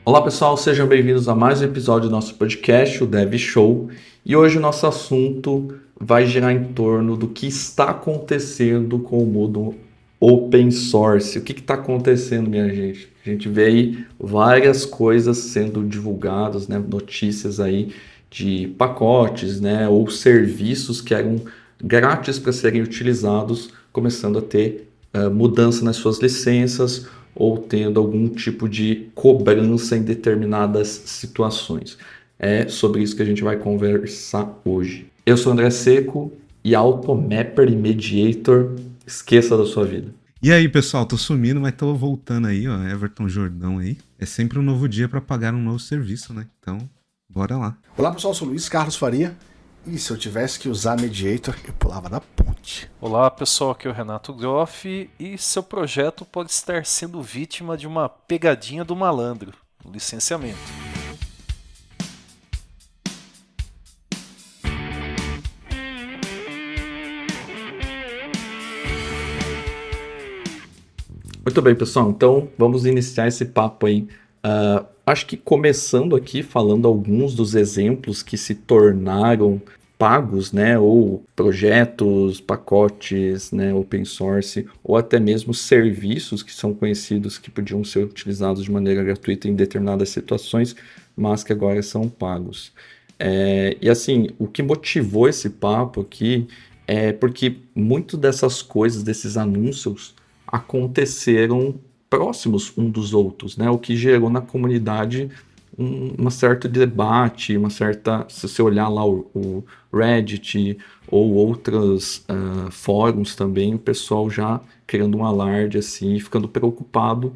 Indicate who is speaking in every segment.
Speaker 1: Olá pessoal, sejam bem-vindos a mais um episódio do nosso podcast, o Dev Show. E hoje o nosso assunto vai girar em torno do que está acontecendo com o mundo open source. O que está acontecendo, minha gente? A gente vê aí várias coisas sendo divulgadas, né? Notícias aí de pacotes, né? Ou serviços que eram grátis para serem utilizados, começando a ter mudança nas suas licenças ou tendo algum tipo de cobrança em determinadas situações. É sobre isso que a gente vai conversar hoje. Eu sou o André Seco e Automapper e Mediator, esqueça da sua vida.
Speaker 2: E aí, pessoal, tô sumindo, mas tô voltando aí, ó, Everton Jordão aí. É sempre um novo dia para pagar um novo serviço, né? Então, bora lá.
Speaker 3: Olá, pessoal, eu sou o Luiz Carlos Faria. E se eu tivesse que usar Mediator, eu pulava da ponte.
Speaker 4: Olá pessoal, aqui é o Renato Groff e seu projeto pode estar sendo vítima de uma pegadinha do malandro, o licenciamento.
Speaker 1: Muito bem, pessoal, então vamos iniciar esse papo aí. Acho que começando aqui falando alguns dos exemplos que se tornaram pagos, né, ou projetos, pacotes, né, open source, ou até mesmo serviços que são conhecidos que podiam ser utilizados de maneira gratuita em determinadas situações, mas que agora são pagos. E assim, o que motivou esse papo aqui é porque muito dessas coisas, desses anúncios, aconteceram próximos um dos outros, né, o que gerou na comunidade uma certa debate, uma certa, se você olhar lá o Reddit ou outros fóruns também, o pessoal já criando um alarde assim, ficando preocupado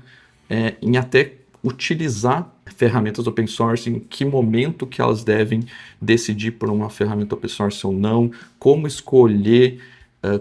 Speaker 1: em até utilizar ferramentas open source, em que momento que elas devem decidir por uma ferramenta open source ou não, como escolher,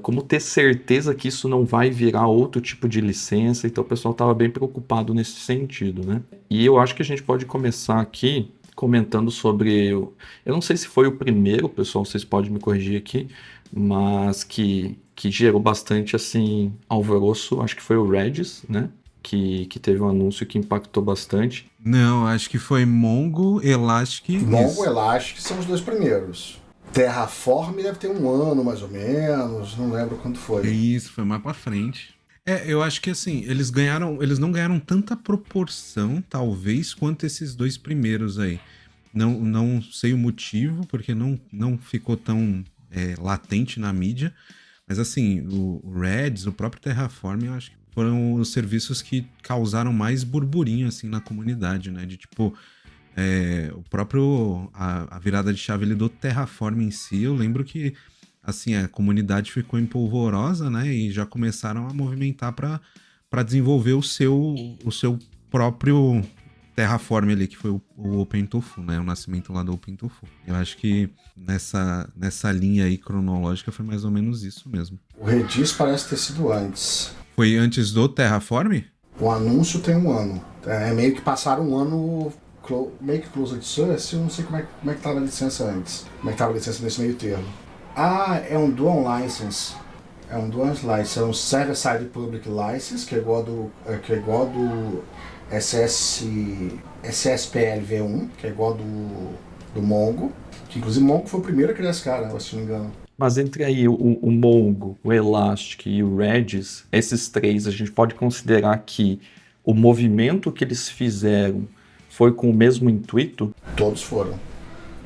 Speaker 1: como ter certeza que isso não vai virar outro tipo de licença. Então o pessoal estava bem preocupado nesse sentido, né? E eu acho que a gente pode começar aqui comentando sobre... Eu não sei se foi o primeiro, pessoal, vocês podem me corrigir aqui, mas que gerou bastante assim alvoroço, acho que foi o Redis, né? Que teve um anúncio que impactou bastante.
Speaker 2: Não, acho que foi Mongo, Elastic...
Speaker 3: Mongo e Elastic são os dois primeiros. Terraform deve ter um ano, mais ou menos, não lembro quanto foi.
Speaker 2: Isso, foi mais pra frente. Eu acho que assim, eles não ganharam tanta proporção, talvez, quanto esses dois primeiros aí. Não sei o motivo, porque não ficou tão latente na mídia, mas assim, o Redis, o próprio Terraform, eu acho que foram os serviços que causaram mais burburinho assim na comunidade, né? De tipo, o próprio a virada de chave ali do Terraform em si, eu lembro que assim a comunidade ficou empolvorosa, né? E já começaram a movimentar para desenvolver o seu próprio Terraform ali, que foi o OpenTofu, né? O nascimento lá do OpenTofu. Eu acho que nessa linha aí cronológica foi mais ou menos isso mesmo.
Speaker 3: O Redis parece ter sido antes.
Speaker 2: Foi antes do Terraform?
Speaker 3: O anúncio tem um ano. É meio que passaram um ano meio que close de source, eu não sei como é que estava a licença antes. Como é que estava a licença nesse meio termo. É um Dual License. É um Dual License. É um Server-Side Public License, que é igual do SSPL V1, que é igual do Mongo. Que inclusive o Mongo foi o primeiro a criar esse cara, se não me engano.
Speaker 1: Mas entre aí o Mongo, o Elastic e o Redis, esses três, a gente pode considerar que o movimento que eles fizeram foi com o mesmo intuito?
Speaker 3: Todos foram.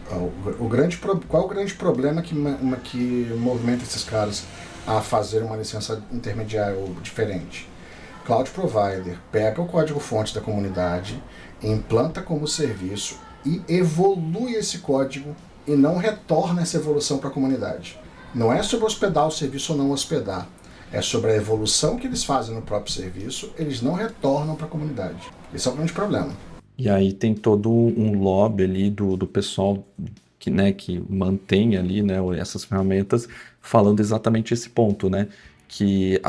Speaker 3: Qual é o grande problema que movimenta esses caras a fazer uma licença intermediária ou diferente? Cloud Provider pega o código-fonte da comunidade, implanta como serviço e evolui esse código e não retorna essa evolução para a comunidade. Não é sobre hospedar o serviço ou não hospedar. É sobre a evolução que eles fazem no próprio serviço, eles não retornam para a comunidade. Esse é o grande problema.
Speaker 1: E aí tem todo um lobby ali do pessoal que mantém ali, né, essas ferramentas, falando exatamente esse ponto, né? Que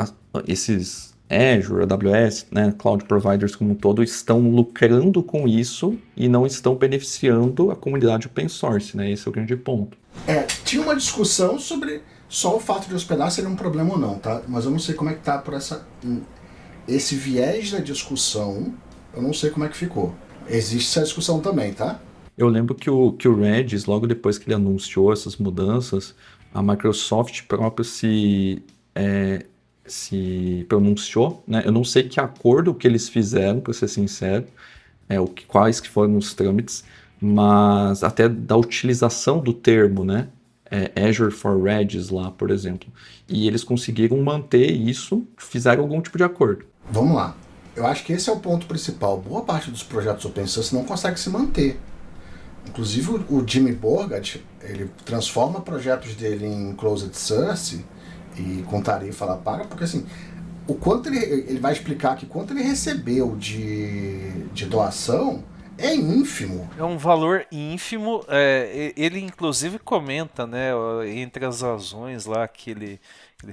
Speaker 1: esses Azure, AWS, né, Cloud Providers como um todo, estão lucrando com isso e não estão beneficiando a comunidade open source, né? Esse é o grande ponto.
Speaker 3: Tinha uma discussão sobre só o fato de hospedar seria um problema ou não, tá? Mas eu não sei como é que tá por esse viés da discussão, eu não sei como é que ficou. Existe essa discussão também, tá?
Speaker 1: Eu lembro que o Regis, logo depois que ele anunciou essas mudanças, a Microsoft próprio se pronunciou, né? Eu não sei que acordo que eles fizeram, para ser sincero, quais que foram os trâmites, mas até da utilização do termo, né? Azure for Regis lá, por exemplo. E eles conseguiram manter isso, fizeram algum tipo de acordo.
Speaker 3: Vamos lá. Eu acho que esse é o ponto principal. Boa parte dos projetos open source não consegue se manter. Inclusive o Jimmy Borgat, ele transforma projetos dele em closed source e com tarifa lá paga, porque assim, o quanto ele vai explicar que quanto ele recebeu de doação é ínfimo.
Speaker 4: É um valor ínfimo. Ele inclusive comenta, né, entre as razões lá que ele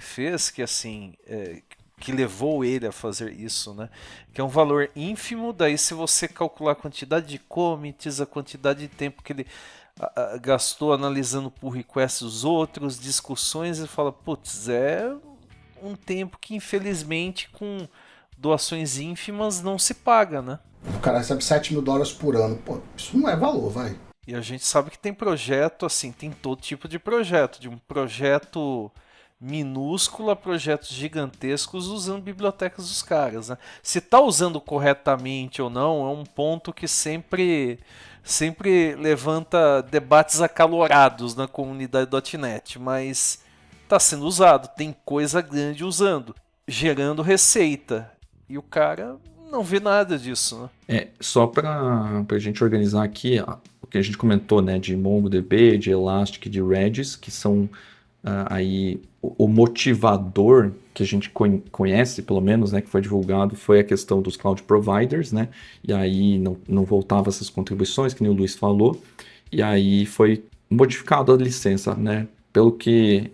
Speaker 4: fez, que assim, que levou ele a fazer isso, né? Que é um valor ínfimo. Daí, se você calcular a quantidade de commits, a quantidade de tempo que ele gastou analisando pull requests os outros, discussões, ele fala, putz, é um tempo que infelizmente com doações ínfimas não se paga, né?
Speaker 3: O cara recebe $7.000 por ano. Pô, isso não é valor, vai.
Speaker 4: E a gente sabe que tem projeto, assim, tem todo tipo de projeto, de um projeto minúsculo a projetos gigantescos usando bibliotecas dos caras, né? Se tá usando corretamente ou não é um ponto que sempre levanta debates acalorados na comunidade .NET, mas tá sendo usado, tem coisa grande usando, gerando receita, e o cara não vê nada disso, né?
Speaker 1: Só para a gente organizar aqui, o que a gente comentou, né, de MongoDB, de Elastic, de Redis, que são aí o motivador que a gente conhece, pelo menos, né, que foi divulgado, foi a questão dos cloud providers, né, e aí não voltava essas contribuições, que nem o Luiz falou, e aí foi modificado a licença, né, pelo que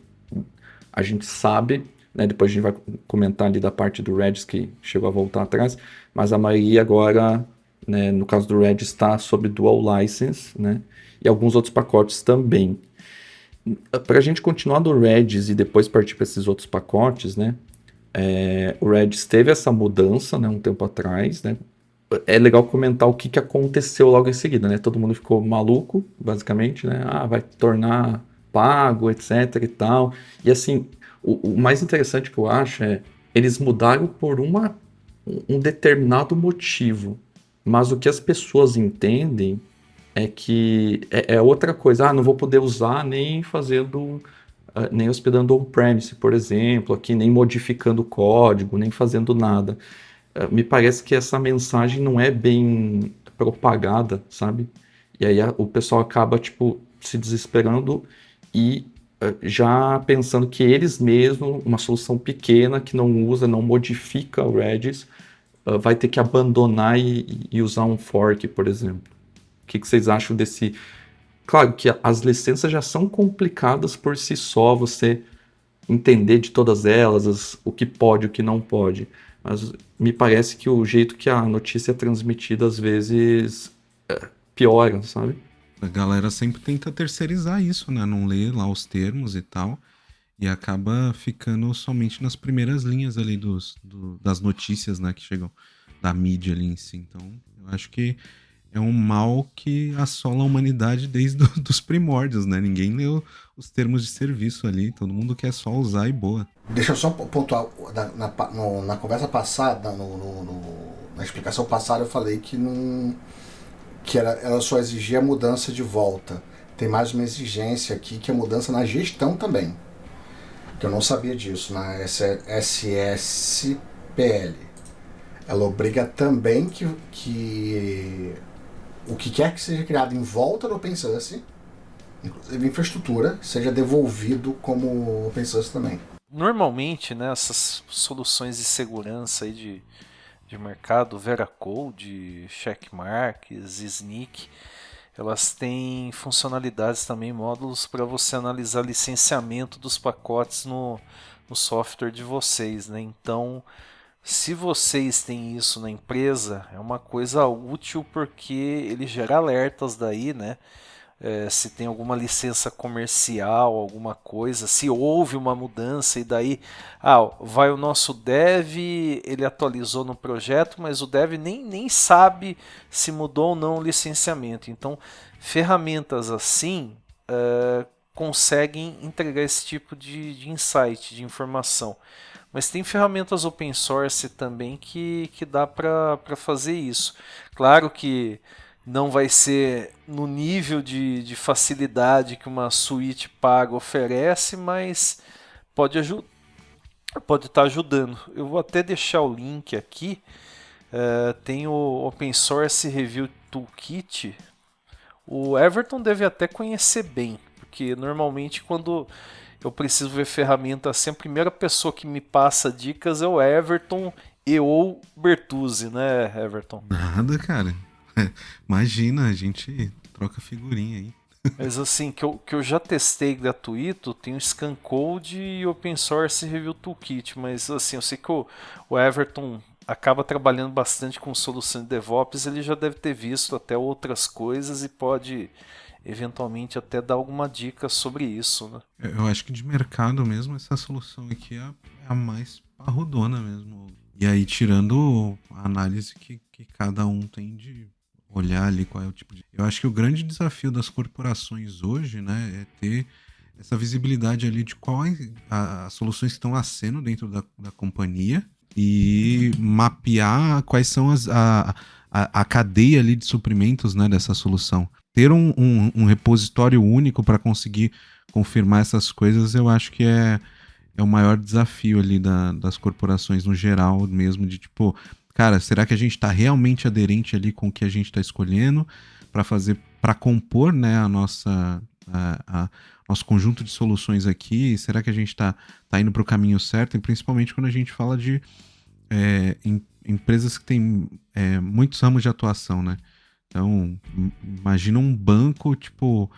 Speaker 1: a gente sabe, né, depois a gente vai comentar ali da parte do Redis que chegou a voltar atrás, mas a maioria agora, né, no caso do Redis, está sob dual license, né, e alguns outros pacotes também. Para a gente continuar do Redis e depois partir para esses outros pacotes, né, o Redis teve essa mudança, né, um tempo atrás, né. É legal comentar o que aconteceu logo em seguida, né? Todo mundo ficou maluco, basicamente, né? Vai tornar pago, etc e tal. E assim, o mais interessante que eu acho eles mudaram por um determinado motivo. Mas o que as pessoas entendem é que é outra coisa. Não vou poder usar nem fazendo, nem hospedando on-premise, por exemplo, aqui, nem modificando o código, nem fazendo nada. Me parece que essa mensagem não é bem propagada, sabe? E aí o pessoal acaba, tipo, se desesperando e já pensando que eles mesmos, uma solução pequena que não usa, não modifica o Redis, vai ter que abandonar e usar um fork, por exemplo. O que vocês acham desse... Claro que as licenças já são complicadas por si só, você entender de todas elas, o que pode e o que não pode. Mas me parece que o jeito que a notícia é transmitida às vezes piora, sabe?
Speaker 2: A galera sempre tenta terceirizar isso, né? Não lê lá os termos e tal. E acaba ficando somente nas primeiras linhas ali das notícias, né? Que chegam da mídia ali em si. Então, eu acho que é um mal que assola a humanidade desde os primórdios, né? Ninguém leu os termos de serviço ali. Todo mundo quer só usar e boa.
Speaker 3: Deixa eu só pontuar, na conversa passada, na explicação passada, eu falei que ela só exigia a mudança de volta. Tem mais uma exigência aqui, que é a mudança na gestão também. Que eu não sabia disso, na SSPL. Ela obriga também que o que quer que seja criado em volta do open source, inclusive infraestrutura, seja devolvido como open source também.
Speaker 4: Normalmente, né, essas soluções de segurança aí de mercado, Veracode, Checkmarks, Snyk, elas têm funcionalidades também, módulos para você analisar licenciamento dos pacotes no software de vocês, né? Então, se vocês têm isso na empresa, é uma coisa útil porque ele gera alertas daí, né? se tem alguma licença comercial, alguma coisa, se houve uma mudança e daí vai o nosso dev, ele atualizou no projeto, mas o dev nem sabe se mudou ou não o licenciamento. Então, ferramentas assim conseguem entregar esse tipo de insight, de informação. Mas tem ferramentas open source também que dá para fazer isso. Claro que não vai ser no nível de facilidade que uma suíte paga oferece, mas pode estar ajudando. Eu vou até deixar o link aqui. Tem o Open Source Review Toolkit. O Everton deve até conhecer bem, porque normalmente quando eu preciso ver ferramenta assim, a primeira pessoa que me passa dicas é o Everton e ou Bertuzzi, né, Everton?
Speaker 2: Nada, cara. Imagina, a gente troca figurinha aí.
Speaker 4: Mas assim, que eu já testei gratuito, tem o Scan Code e Open Source Review Toolkit, mas assim, eu sei que o Everton acaba trabalhando bastante com solução de DevOps, ele já deve ter visto até outras coisas e pode eventualmente até dar alguma dica sobre isso, né?
Speaker 2: Eu acho que de mercado mesmo, essa solução aqui é a mais parrudona mesmo. E aí, tirando a análise que cada um tem de olhar ali qual é o tipo de... Eu acho que o grande desafio das corporações hoje, né, é ter essa visibilidade ali de quais as soluções que estão nascendo dentro da companhia e mapear quais são a cadeia ali de suprimentos, né, dessa solução. Ter um repositório único para conseguir confirmar essas coisas, eu acho que é o maior desafio ali das corporações no geral mesmo, de tipo, cara, será que a gente está realmente aderente ali com o que a gente está escolhendo para compor, né, nosso conjunto de soluções aqui? Será que a gente está indo para o caminho certo? E principalmente quando a gente fala de empresas que têm muitos ramos de atuação, né? Então, imagina um banco, tipo,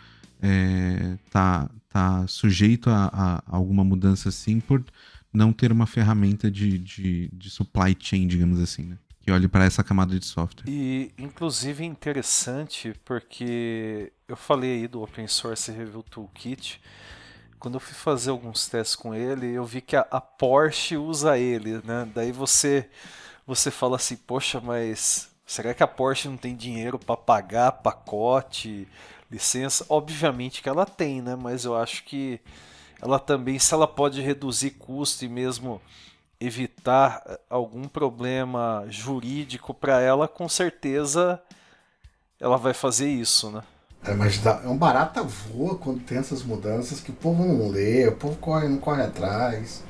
Speaker 2: tá sujeito a alguma mudança assim por não ter uma ferramenta de supply chain, digamos assim, né? Que olhe para essa camada de software.
Speaker 4: E, inclusive, é interessante porque eu falei aí do Open Source Review Toolkit. Quando eu fui fazer alguns testes com ele, eu vi que a Porsche usa ele, né? Daí você fala assim, poxa, mas será que a Porsche não tem dinheiro para pagar pacote, licença? Obviamente que ela tem, né? Mas eu acho que ela também, se ela pode reduzir custo e mesmo evitar algum problema jurídico para ela, com certeza ela vai fazer isso, né?
Speaker 3: Mas é um barata voa quando tem essas mudanças que o povo não lê, o povo não corre atrás.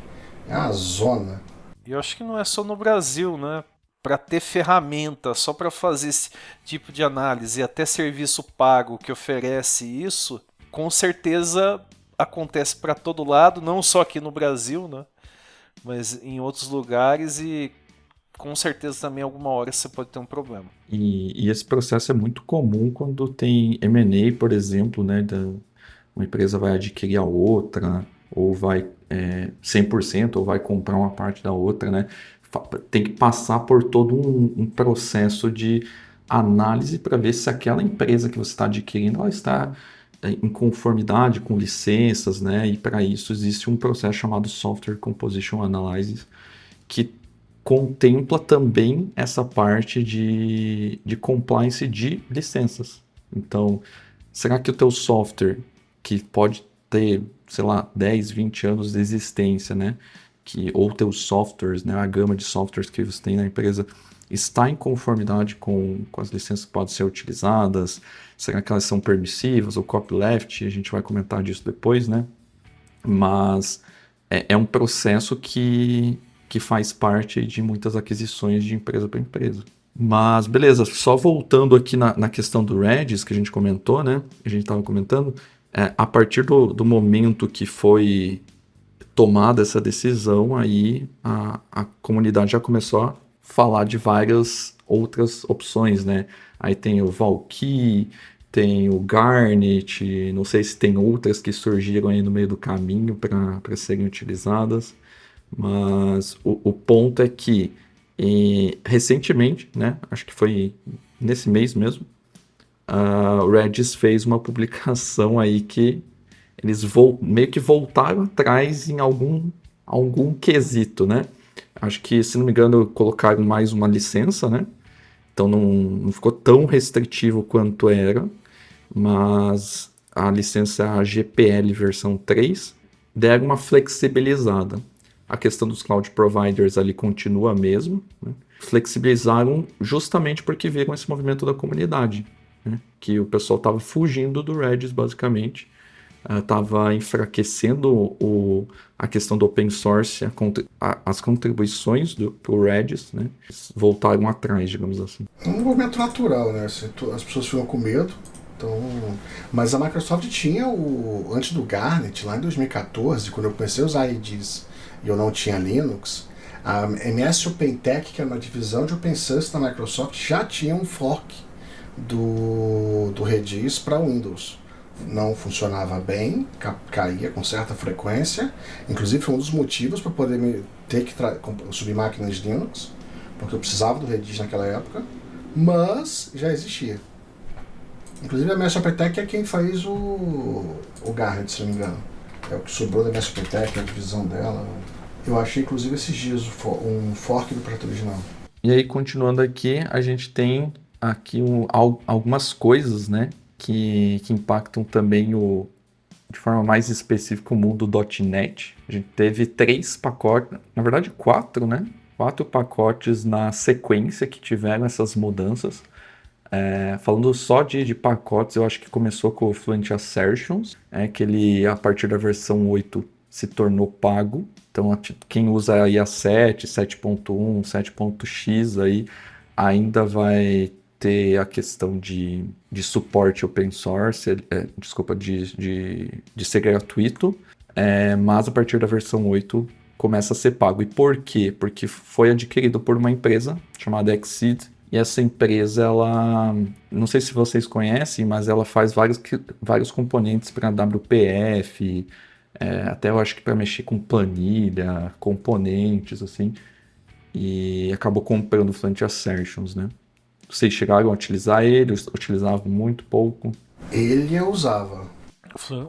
Speaker 3: É uma zona.
Speaker 4: E eu acho que não é só no Brasil, né? Para ter ferramenta só para fazer esse tipo de análise e até serviço pago que oferece isso, com certeza acontece para todo lado, não só aqui no Brasil, né? Mas em outros lugares e com certeza também alguma hora você pode ter um problema.
Speaker 1: E esse processo é muito comum quando tem M&A, por exemplo, né? Uma empresa vai adquirir a outra, ou vai 100%, ou vai comprar uma parte da outra, né? Tem que passar por todo um processo de análise para ver se aquela empresa que você está adquirindo ela está em conformidade com licenças, né? E para isso existe um processo chamado Software Composition Analysis, que contempla também essa parte de compliance de licenças. Então, será que o teu software, que pode ter, sei lá, 10, 20 anos de existência, né? Ou teus softwares, né? A gama de softwares que você tem na empresa está em conformidade com as licenças que podem ser utilizadas? Será que elas são permissivas ou copyleft? A gente vai comentar disso depois, né? Mas é um processo que faz parte de muitas aquisições de empresa para empresa. Mas, beleza, só voltando aqui na questão do Redis, que a gente comentou, né? A gente estava comentando, a partir do momento que foi tomada essa decisão, aí a comunidade já começou a falar de várias outras opções, né? Aí tem o Valkey, tem o Garnet, não sei se tem outras que surgiram aí no meio do caminho para serem utilizadas. Mas o ponto é que recentemente, né, acho que foi nesse mês mesmo, o Redis fez uma publicação aí que eles meio que voltaram atrás em algum quesito, né? Acho que, se não me engano, colocaram mais uma licença, né? Então não ficou tão restritivo quanto era, mas a licença GPL versão 3 deram uma flexibilizada. A questão dos cloud providers ali continua a mesma, né? Flexibilizaram justamente porque viram esse movimento da comunidade, né? Que o pessoal estava fugindo do Redis, basicamente, estava enfraquecendo a questão do open source, as contribuições para o Redis, né? Voltaram atrás, digamos assim.
Speaker 3: É um movimento natural, né? As pessoas ficam com medo. Então, mas a Microsoft tinha antes do Garnet, lá em 2014, quando eu comecei a usar IDs e eu não tinha Linux, a MS OpenTech, que era uma divisão de open source da Microsoft, já tinha um fork do Redis para Windows. Não funcionava bem, caía com certa frequência, inclusive foi um dos motivos para poder ter que subir máquinas Linux, porque eu precisava do Redis naquela época, mas já existia. Inclusive a MS OpenTech é quem faz o Garnet, se não me engano. É o que sobrou da MS OpenTech, a divisão dela. Eu achei, inclusive, esses dias um fork do projeto original.
Speaker 1: E aí, continuando aqui, a gente tem aqui algumas coisas, né, que impactam também de forma mais específica o mundo do .NET. A gente teve 3 pacotes, na verdade 4, né? 4 pacotes na sequência que tiveram essas mudanças. Falando só de pacotes, eu acho que começou com o Fluent Assertions, que ele, a partir da versão 8, se tornou pago. Então, quem usa aí a 7, 7.1, 7.x aí, ainda vai ter a questão de suporte open source, de ser gratuito, mas a partir da versão 8 começa a ser pago. E por quê? Porque foi adquirido por uma empresa chamada Exceed, e essa empresa, ela, não sei se vocês conhecem, mas ela faz vários componentes para WPF, até eu acho que para mexer com planilha, componentes, assim, e acabou comprando o Fluent Assertions, né? Vocês chegaram a utilizar ele, utilizavam muito pouco?
Speaker 3: Ele eu usava.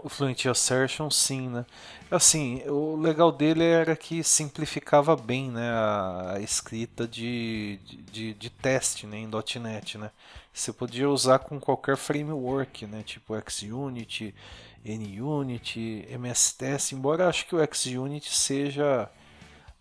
Speaker 4: O Fluent Assertion, sim, né? Assim, o legal dele era que simplificava bem, né, a escrita de teste, né, em .NET, né? Você podia usar com qualquer framework, né, tipo XUnit, NUnit, MSTest, embora eu acho que o XUnit seja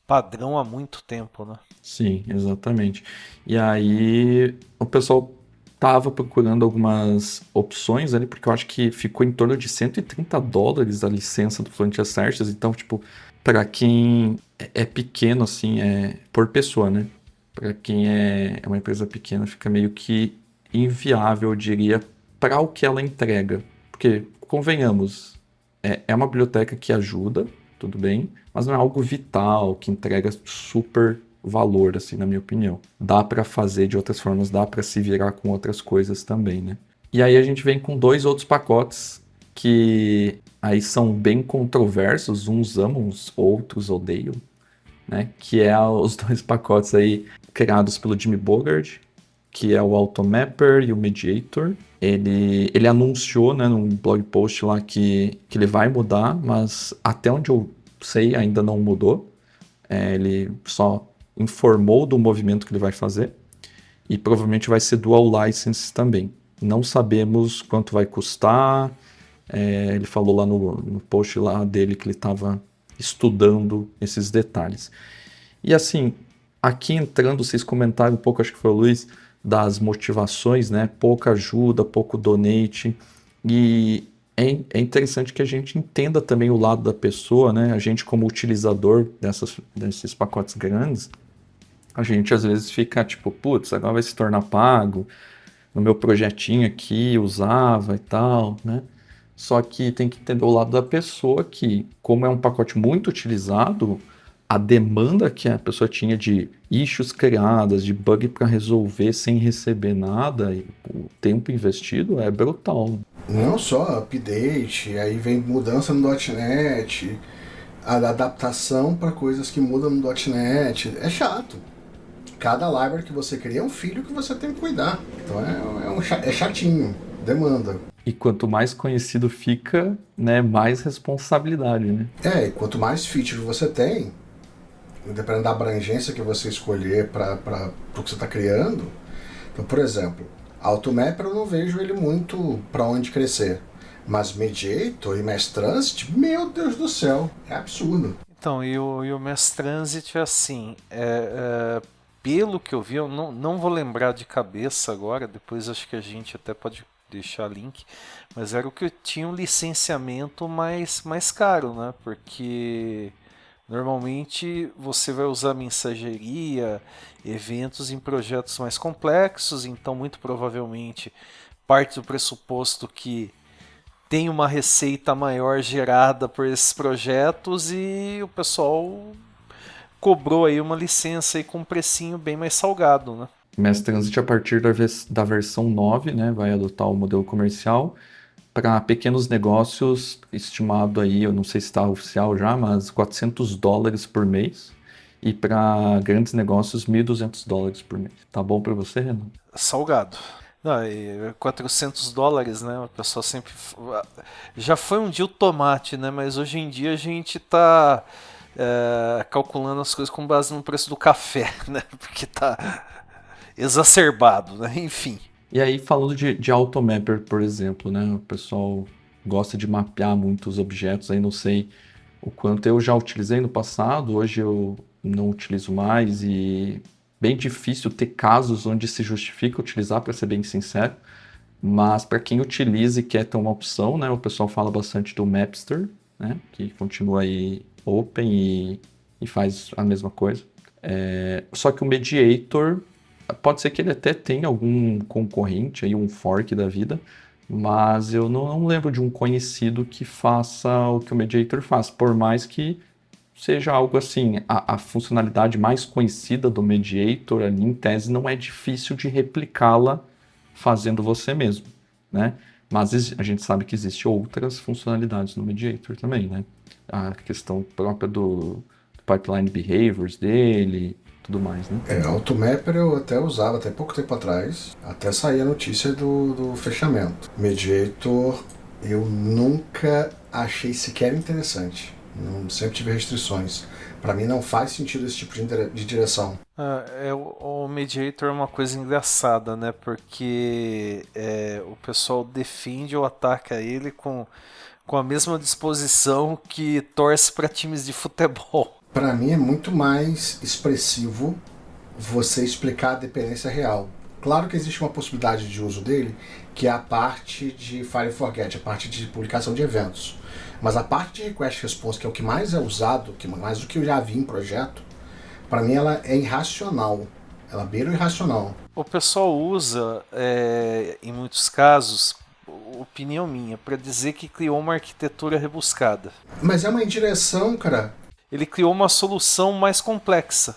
Speaker 4: padrão há muito tempo, né?
Speaker 1: Sim, exatamente. E aí o pessoal tava procurando algumas opções ali, porque eu acho que ficou em torno de $130 a licença do Fluent Assertions. Então, tipo, para quem é pequeno, assim, por pessoa, né? Para quem é uma empresa pequena, fica meio que inviável, eu diria, para o que ela entrega. Porque, convenhamos, é uma biblioteca que ajuda, tudo bem, mas não é algo vital, que entrega super valor, assim, na minha opinião. Dá para fazer de outras formas, dá para se virar com outras coisas também, né? E aí a gente vem com 2 outros pacotes que aí são bem controversos, uns amam, os outros odeiam, né? Que os 2 pacotes aí criados pelo Jimmy Bogart, que é o Automapper e o Mediator. Ele anunciou, né, num blog post lá que ele vai mudar, mas até onde eu sei ainda não mudou. Ele só informou do movimento que ele vai fazer e provavelmente vai ser dual license também. Não sabemos quanto vai custar. Ele falou lá no post lá dele que ele estava estudando esses detalhes. E assim, aqui entrando, vocês comentaram um pouco, acho que foi o Luiz, das motivações, né? Pouca ajuda, pouco donate. E é interessante que a gente entenda também o lado da pessoa, né? A gente, como utilizador desses pacotes grandes, a gente às vezes fica tipo, putz, agora vai se tornar pago. No meu projetinho aqui, usava e tal, né? Só que tem que entender o lado da pessoa que, como é um pacote muito utilizado, a demanda que a pessoa tinha de issues criadas, de bug para resolver sem receber nada, e o tempo investido é brutal.
Speaker 3: Não só update, aí vem mudança no .NET, a adaptação para coisas que mudam no .NET. É chato. Cada library que você cria é um filho que você tem que cuidar. Então é chatinho. demanda.
Speaker 1: E quanto mais conhecido fica, né, mais responsabilidade, né?
Speaker 3: E quanto mais feature você tem, dependendo da abrangência que você escolher para o que você está criando. Então, por exemplo, Automapper eu não vejo ele muito para onde crescer. Mas Mediator e Mass Transit, meu Deus do céu, é absurdo.
Speaker 4: Então, e o Mass Transit, assim, pelo que eu vi, eu não vou lembrar de cabeça agora, depois acho que a gente até pode deixar link, mas era o que tinha um licenciamento mais caro, né? Porque normalmente você vai usar mensageria, eventos em projetos mais complexos, então muito provavelmente parte do pressuposto que tem uma receita maior gerada por esses projetos e o pessoal cobrou aí uma licença aí com um precinho bem mais salgado, né?
Speaker 1: Mass Transit, a partir da versão 9, né, vai adotar o modelo comercial. Para pequenos negócios, estimado aí, eu não sei se está oficial já, mas $400 por mês. E para grandes negócios, $1.200 por mês. Tá bom para você, Renan?
Speaker 4: Salgado. Não, e $400, né? O pessoal sempre. Já foi um dia o tomate, né? Mas hoje em dia a gente tá calculando as coisas com base no preço do café, né? Porque tá exacerbado, né? Enfim.
Speaker 1: E aí, falando de Automapper, por exemplo, né? O pessoal gosta de mapear muitos objetos, aí não sei o quanto eu já utilizei no passado, hoje eu não utilizo mais e bem difícil ter casos onde se justifica utilizar, para ser bem sincero, mas para quem utiliza e quer ter uma opção, né? O pessoal fala bastante do Mapster, né? Que continua aí open e faz a mesma coisa. Só que o Mediator, pode ser que ele até tenha algum concorrente, aí, um fork da vida, mas eu não lembro de um conhecido que faça o que o Mediator faz, por mais que seja algo assim, a funcionalidade mais conhecida do Mediator ali, em tese, não é difícil de replicá-la fazendo você mesmo, né? Mas a gente sabe que existem outras funcionalidades no Mediator também, né? A questão própria do pipeline behaviors dele, tudo mais, né?
Speaker 3: Automapper eu até usava até pouco tempo atrás, até sair a notícia do fechamento. Mediator eu nunca achei sequer interessante. Sempre tive restrições. Para mim não faz sentido esse tipo de direção.
Speaker 4: O Mediator é uma coisa engraçada, né? Porque o pessoal defende ou ataca ele com a mesma disposição que torce para times de futebol.
Speaker 3: Para mim é muito mais expressivo você explicar a dependência real. Claro que existe uma possibilidade de uso dele, que é a parte de Fire and Forget, a parte de publicação de eventos. Mas a parte de Request Response, que é o que mais é usado, mais do que eu já vi em projeto, para mim ela é irracional. Ela beira o irracional.
Speaker 4: O pessoal usa, em muitos casos, opinião minha, para dizer que criou uma arquitetura rebuscada.
Speaker 3: Mas é uma indireção, cara.
Speaker 4: Ele criou uma solução mais complexa.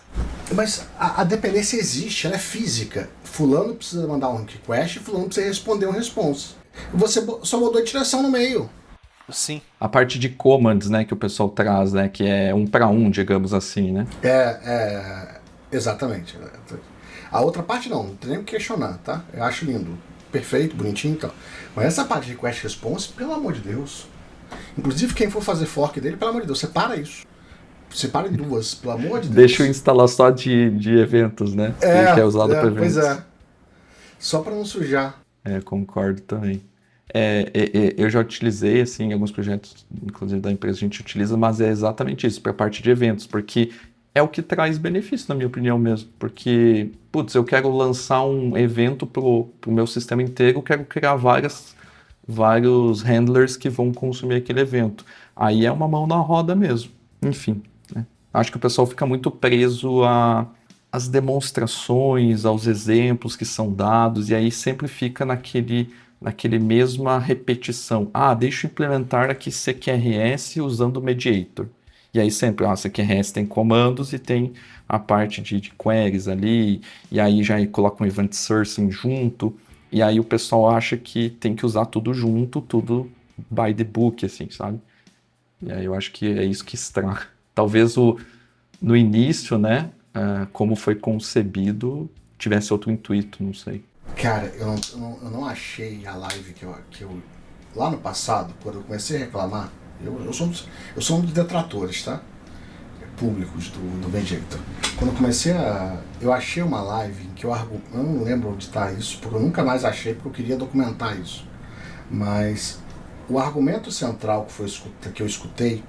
Speaker 3: Mas a dependência existe, ela é física. Fulano precisa mandar um request e fulano precisa responder um response. Você só mudou a direção no meio.
Speaker 4: Sim.
Speaker 1: A parte de commands, né, que o pessoal traz, né, que é 1 para 1, digamos assim, né?
Speaker 3: Exatamente. A outra parte não tem nem o que questionar, tá? Eu acho lindo, perfeito, bonitinho e tal. Mas essa parte de request response, pelo amor de Deus. Inclusive quem for fazer fork dele, pelo amor de Deus, separa isso. Separa em duas, pelo amor de Deus.
Speaker 1: Deixa eu instalar só de eventos, né? Que é usado para eventos.
Speaker 3: Pois é. Só para não sujar.
Speaker 1: Concordo também. Eu já utilizei, assim, em alguns projetos, inclusive da empresa, a gente utiliza, mas é exatamente isso, para a parte de eventos, porque é o que traz benefício, na minha opinião mesmo. Porque, eu quero lançar um evento pro meu sistema inteiro, eu quero criar vários handlers que vão consumir aquele evento. Aí é uma mão na roda mesmo. Enfim, né? Acho que o pessoal fica muito preso às demonstrações, aos exemplos que são dados, e aí sempre fica naquele mesma repetição. Deixa eu implementar aqui CQRS usando o Mediator. E aí sempre, CQRS tem comandos e tem a parte de queries ali, e aí já coloca um event sourcing junto, e aí o pessoal acha que tem que usar tudo junto, tudo by the book, assim, sabe? E aí eu acho que é isso que estraga. Talvez no início, né, como foi concebido, tivesse outro intuito, não sei.
Speaker 3: Cara, eu não achei a live que eu. Lá no passado, quando eu comecei a reclamar, eu sou um dos detratores, tá? Públicos do Mediator. Quando eu comecei a. Eu achei uma live em que eu não lembro onde está isso, porque eu nunca mais achei, porque eu queria documentar isso. Mas o argumento central que eu escutei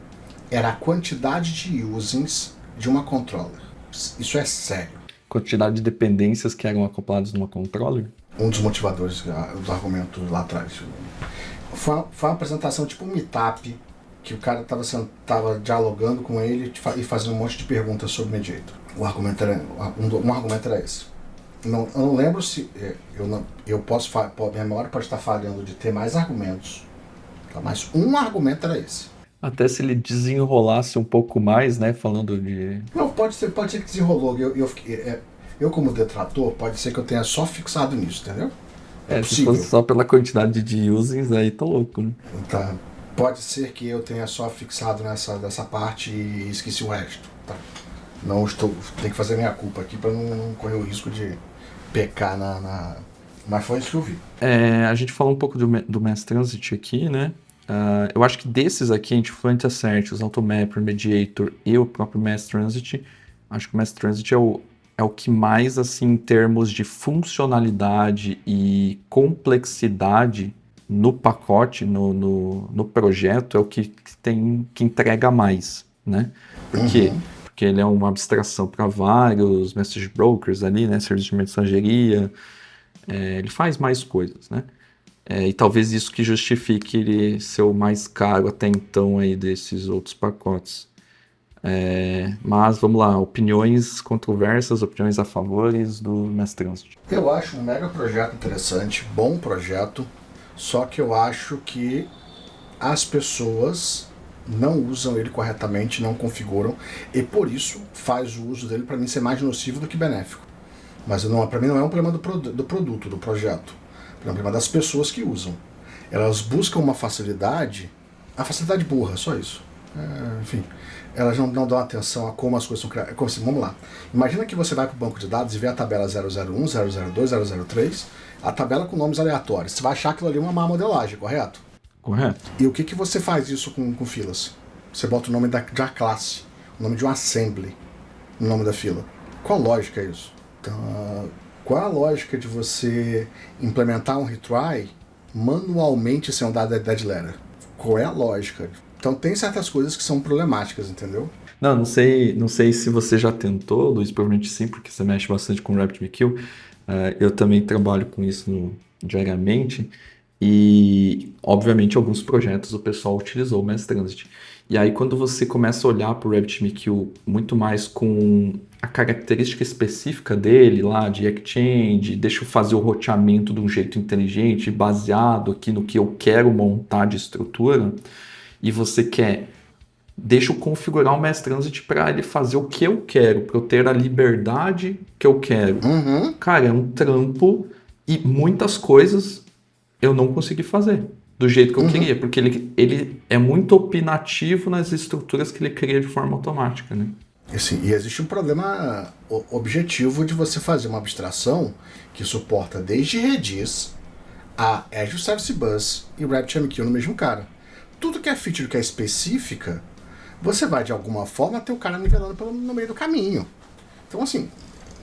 Speaker 3: era a quantidade de usings de uma controller. Isso é sério.
Speaker 1: Quantidade de dependências que eram acopladas numa controller?
Speaker 3: Um dos motivadores do argumento lá atrás. Foi uma apresentação tipo um meetup, que o cara tava dialogando com ele e fazendo um monte de perguntas sobre Mediator. Um argumento era esse. Eu não lembro se... minha memória pode estar falhando de ter mais argumentos. Tá? Mas um argumento era esse.
Speaker 1: Até se ele desenrolasse um pouco mais, né, falando de...
Speaker 3: Não, pode ser que desenrolou. Eu como detrator, pode ser que eu tenha só fixado nisso, entendeu?
Speaker 1: É, se fosse só pela quantidade de users, aí tá louco, né?
Speaker 3: Tá. Pode ser que eu tenha só fixado dessa parte e esqueci o resto. Tá. Tenho que fazer minha culpa aqui para não correr o risco de pecar Mas foi isso que eu vi.
Speaker 1: A gente falou um pouco do Mass Transit aqui, né? Eu acho que desses aqui, a gente Fluent Assert, os Automapper, Mediator e o próprio Mass Transit, acho que o Mass Transit é o que mais, assim, em termos de funcionalidade e complexidade no pacote, no projeto, é o que entrega mais, né? Por quê? Porque ele é uma abstração para vários message brokers ali, né? Serviço de mensageria, ele faz mais coisas, né? E talvez isso que justifique ele ser o mais caro até então aí desses outros pacotes. Mas vamos lá, opiniões controversas, opiniões a favores do Mass Transit.
Speaker 3: Eu acho um mega projeto interessante, bom projeto, só que eu acho que as pessoas não usam ele corretamente, não configuram, e por isso faz o uso dele para mim ser mais nocivo do que benéfico. Mas para mim não é um problema do produto, do projeto. É um problema das pessoas que usam. Elas buscam uma facilidade, a facilidade burra, só isso. Enfim, elas não dão atenção a como as coisas são criadas. Assim, vamos lá. Imagina que você vai para o banco de dados e vê a tabela 001, 002, 003, a tabela com nomes aleatórios. Você vai achar aquilo ali uma má modelagem, correto?
Speaker 1: Correto.
Speaker 3: E o que você faz isso com filas? Você bota o nome da classe, o nome de um assembly no nome da fila. Qual lógica é isso? Então, qual a lógica de você implementar um retry manualmente sem um dado dead letter? Qual é a lógica? Então tem certas coisas que são problemáticas, entendeu?
Speaker 1: Não sei se você já tentou, Luiz, provavelmente sim, porque você mexe bastante com RabbitMQ. Eu também trabalho com isso diariamente e, obviamente, alguns projetos o pessoal utilizou o Mass Transit. E aí, quando você começa a olhar para o RabbitMQ muito mais com a característica específica dele lá, de exchange, deixa eu fazer o roteamento de um jeito inteligente, baseado aqui no que eu quero montar de estrutura, e você deixa eu configurar o Mass Transit para ele fazer o que eu quero, para eu ter a liberdade que eu quero. Cara, é um trampo e muitas coisas eu não consegui fazer do jeito que eu queria, porque ele é muito opinativo nas estruturas que ele cria de forma automática, né?
Speaker 3: Assim, e existe um problema objetivo de você fazer uma abstração que suporta desde Redis a Azure Service Bus e RabbitMQ no mesmo cara. Tudo que é feature que é específica, você vai de alguma forma ter o cara nivelando no meio do caminho. Então, assim,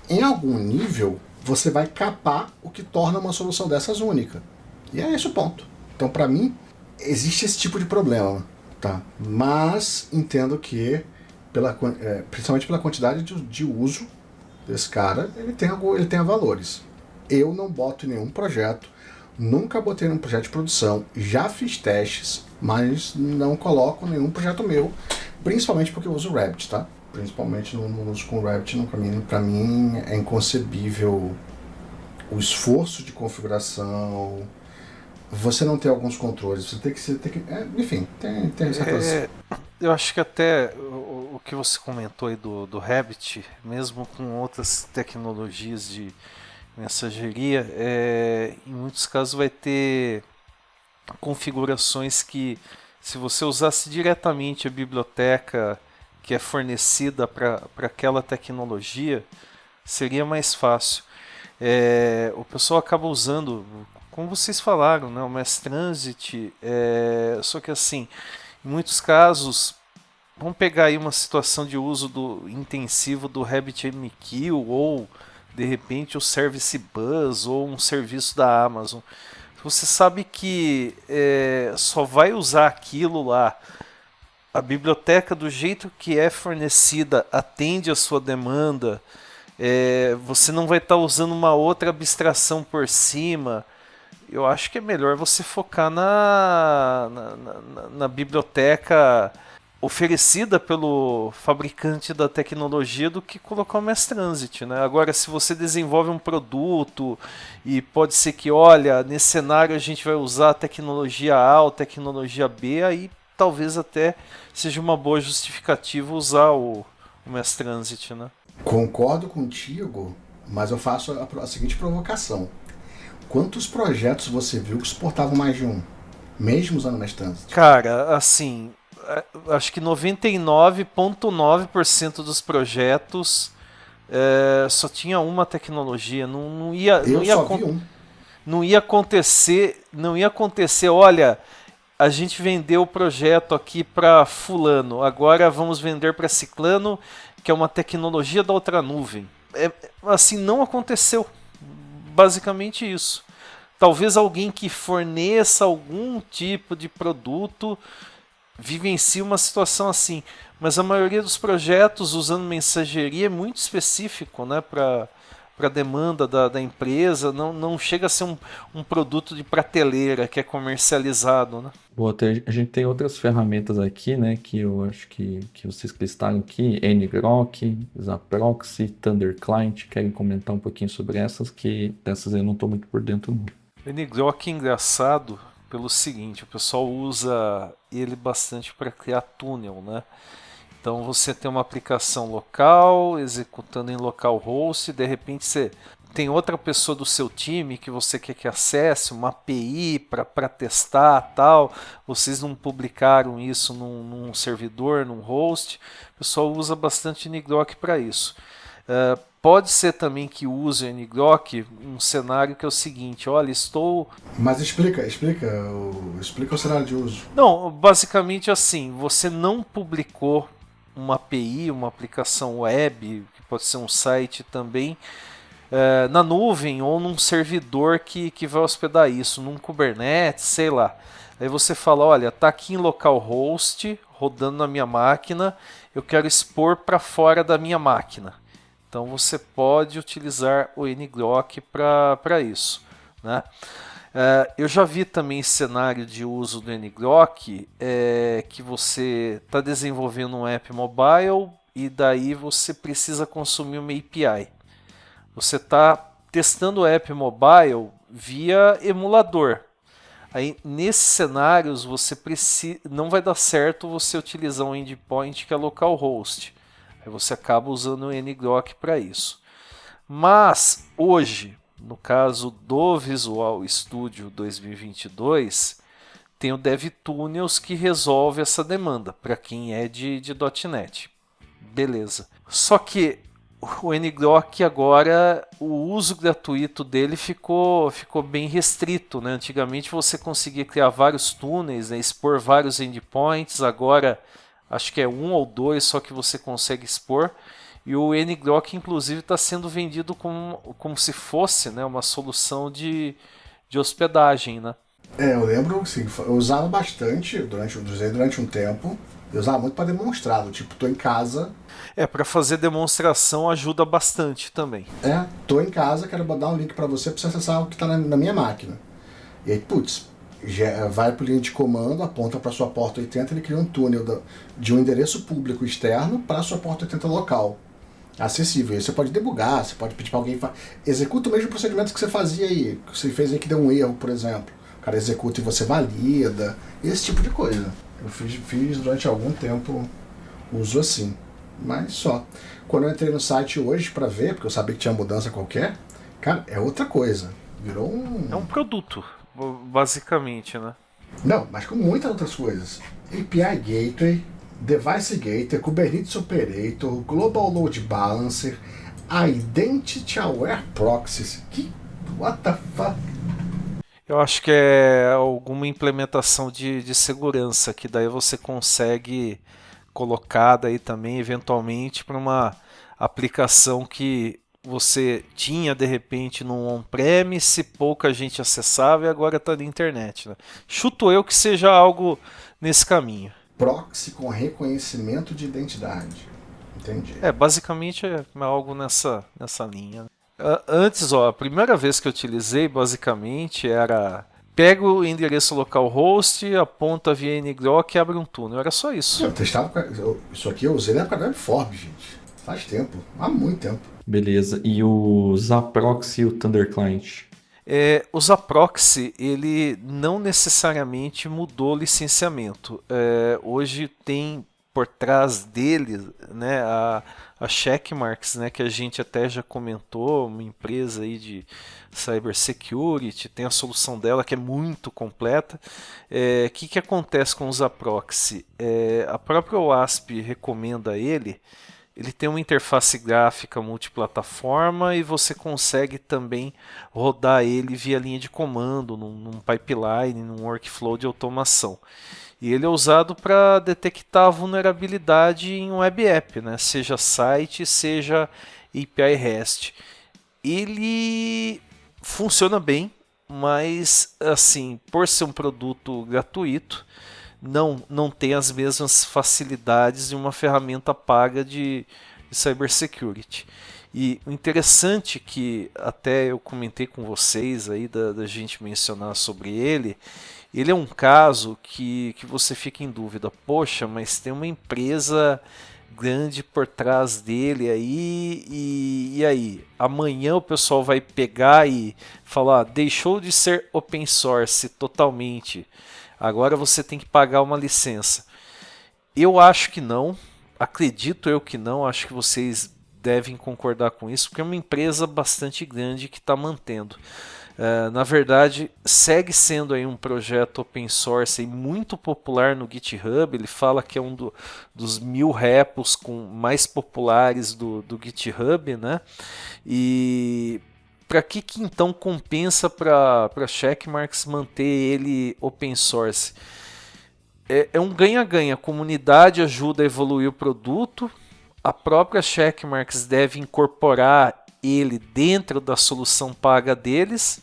Speaker 3: em algum nível, você vai capar o que torna uma solução dessas única. E é esse o ponto. Então, para mim, existe esse tipo de problema, tá? Mas entendo que, principalmente pela quantidade de uso desse cara, ele tenha valores. Eu não boto em nenhum projeto, nunca botei num projeto de produção, já fiz testes, mas não coloco nenhum projeto meu, principalmente porque eu uso o Rabbit, tá? Principalmente no uso com o Rabbit, para mim é inconcebível o esforço de configuração. Você não tem alguns controles, você tem que enfim, tem certas...
Speaker 4: Eu acho que até o que você comentou aí do Rabbit, mesmo com outras tecnologias de mensageria, em muitos casos vai ter configurações que, se você usasse diretamente a biblioteca que é fornecida para aquela tecnologia, seria mais fácil. o pessoal acaba usando, como vocês falaram, né, o Mass Transit, só que assim, em muitos casos, vamos pegar aí uma situação de uso intensivo do RabbitMQ ou de repente o Service Bus ou um serviço da Amazon. Você sabe que só vai usar aquilo lá. A biblioteca, do jeito que é fornecida, atende a sua demanda. Você não vai estar usando uma outra abstração por cima. Eu acho que é melhor você focar na biblioteca oferecida pelo fabricante da tecnologia do que colocar o Mass Transit, né? Agora, se você desenvolve um produto e pode ser que, olha, nesse cenário a gente vai usar a tecnologia A ou tecnologia B, aí talvez até seja uma boa justificativa usar o Mass Transit, né?
Speaker 3: Concordo contigo, mas eu faço a seguinte provocação. Quantos projetos você viu que suportavam mais de um, mesmo usando o Mass Transit?
Speaker 4: Cara, assim, acho que 99,9% dos projetos só tinha uma tecnologia. Não ia acontecer, olha, a gente vendeu o projeto aqui para fulano, agora vamos vender para ciclano, que é uma tecnologia da outra nuvem. Assim, não aconteceu. Basicamente isso. Talvez alguém que forneça algum tipo de produto vivencie uma situação assim, mas a maioria dos projetos usando mensageria é muito específico, né, para a demanda da empresa, não chega a ser um produto de prateleira que é comercializado, né?
Speaker 1: Boa, a gente tem outras ferramentas aqui, né, que eu acho que vocês listaram aqui, ngrok, Zaproxy, Thunder Client. Querem comentar um pouquinho sobre essas, que dessas eu não estou muito por dentro não.
Speaker 4: O ngrok é engraçado pelo seguinte, o pessoal usa ele bastante para criar túnel, né? Então você tem uma aplicação local, executando em localhost, e de repente você tem outra pessoa do seu time que você quer que acesse, uma API para testar tal, vocês não publicaram isso num servidor, num host, o pessoal usa bastante ngrok para isso. Pode ser também que use o ngrok um cenário que é o seguinte, olha, estou...
Speaker 3: Mas explica o cenário de uso.
Speaker 4: Não, basicamente assim, você não publicou uma API, uma aplicação web, que pode ser um site também, na nuvem ou num servidor que vai hospedar isso, num Kubernetes, sei lá. Aí você fala, olha, está aqui em localhost, rodando na minha máquina, eu quero expor para fora da minha máquina. Então você pode utilizar o ngrok para isso, né? Eu já vi também cenário de uso do ngrok, que você está desenvolvendo um app mobile e daí você precisa consumir uma API. Você está testando o app mobile via emulador. Aí, nesses cenários, não vai dar certo você utilizar um endpoint que é localhost. Aí você acaba usando o ngrok para isso. Mas, hoje, no caso do Visual Studio 2022, tem o DevTunnels que resolve essa demanda para quem é de .NET. Beleza. Só que o ngrok agora, o uso gratuito dele ficou bem restrito, né? Antigamente você conseguia criar vários túneis, né? Expor vários endpoints, agora acho que é 1 ou 2 só que você consegue expor. E o ngrok, inclusive, está sendo vendido como se fosse, né, uma solução de hospedagem, né?
Speaker 3: Eu lembro, assim, eu usava bastante, usei durante um tempo. Eu usava muito para demonstrar, tipo, tô em casa.
Speaker 4: Para fazer demonstração ajuda bastante também.
Speaker 3: Tô em casa, quero mandar um link para você acessar o que está na minha máquina. E aí, putz, vai para o linha de comando, aponta para sua porta 80, ele cria um túnel de um endereço público externo para a sua porta 80 local, acessível. Você pode debugar, você pode pedir para alguém, executa o mesmo procedimento que você fazia aí, que você fez aí que deu um erro, por exemplo. O cara executa e você valida, esse tipo de coisa. Eu fiz durante algum tempo uso assim, mas só. Quando eu entrei no site hoje para ver, porque eu sabia que tinha mudança qualquer, cara, é outra coisa. Virou
Speaker 4: É um produto, basicamente, né?
Speaker 3: Não, mas com muitas outras coisas. API Gateway, Device Gateway, Kubernetes Operator, Global Load Balancer, Identity Aware Proxies. What the fuck?
Speaker 4: Eu acho que é alguma implementação de segurança que daí você consegue colocar daí também eventualmente para uma aplicação que você tinha de repente no on-premise, pouca gente acessava e agora está na internet. Né? Chuto eu que seja algo nesse caminho.
Speaker 3: Proxy com reconhecimento de identidade. Entendi.
Speaker 4: Basicamente é algo nessa linha. Antes, a primeira vez que eu utilizei basicamente era pega o endereço localhost, aponta via ngrok e abre um túnel. Era só isso.
Speaker 3: Eu testava. Isso aqui eu usei na época da Webform, gente. Faz tempo. Há muito tempo.
Speaker 1: Beleza. E o Zaproxy e o Thunderclient?
Speaker 4: O Zaproxy, ele não necessariamente mudou o licenciamento. Hoje tem por trás dele, né, a Checkmarx, né, que a gente até já comentou, uma empresa aí de cybersecurity, tem a solução dela que é muito completa. Que acontece com o Zaproxy? A própria OASP recomenda ele tem uma interface gráfica multiplataforma e você consegue também rodar ele via linha de comando, num pipeline, num workflow de automação. E ele é usado para detectar vulnerabilidade em web app, né? Seja site, seja API REST. Ele funciona bem, mas assim, por ser um produto gratuito, não tem as mesmas facilidades de uma ferramenta paga de cybersecurity. E o interessante que até eu comentei com vocês aí da gente mencionar sobre ele é um caso que você fica em dúvida, poxa, mas tem uma empresa grande por trás dele aí, e aí? Amanhã o pessoal vai pegar e falar, deixou de ser open source totalmente, agora você tem que pagar uma licença. Eu acho que não, acredito eu que não, acho que vocês devem concordar com isso, porque é uma empresa bastante grande que está mantendo. Na verdade, segue sendo aí um projeto open source e muito popular no GitHub. Ele fala que é um dos 1000 repos mais populares do GitHub, né? E para que então compensa para Checkmarx manter ele open source? É um ganha-ganha. A comunidade ajuda a evoluir o produto. A própria Checkmarx deve incorporar ele dentro da solução paga deles,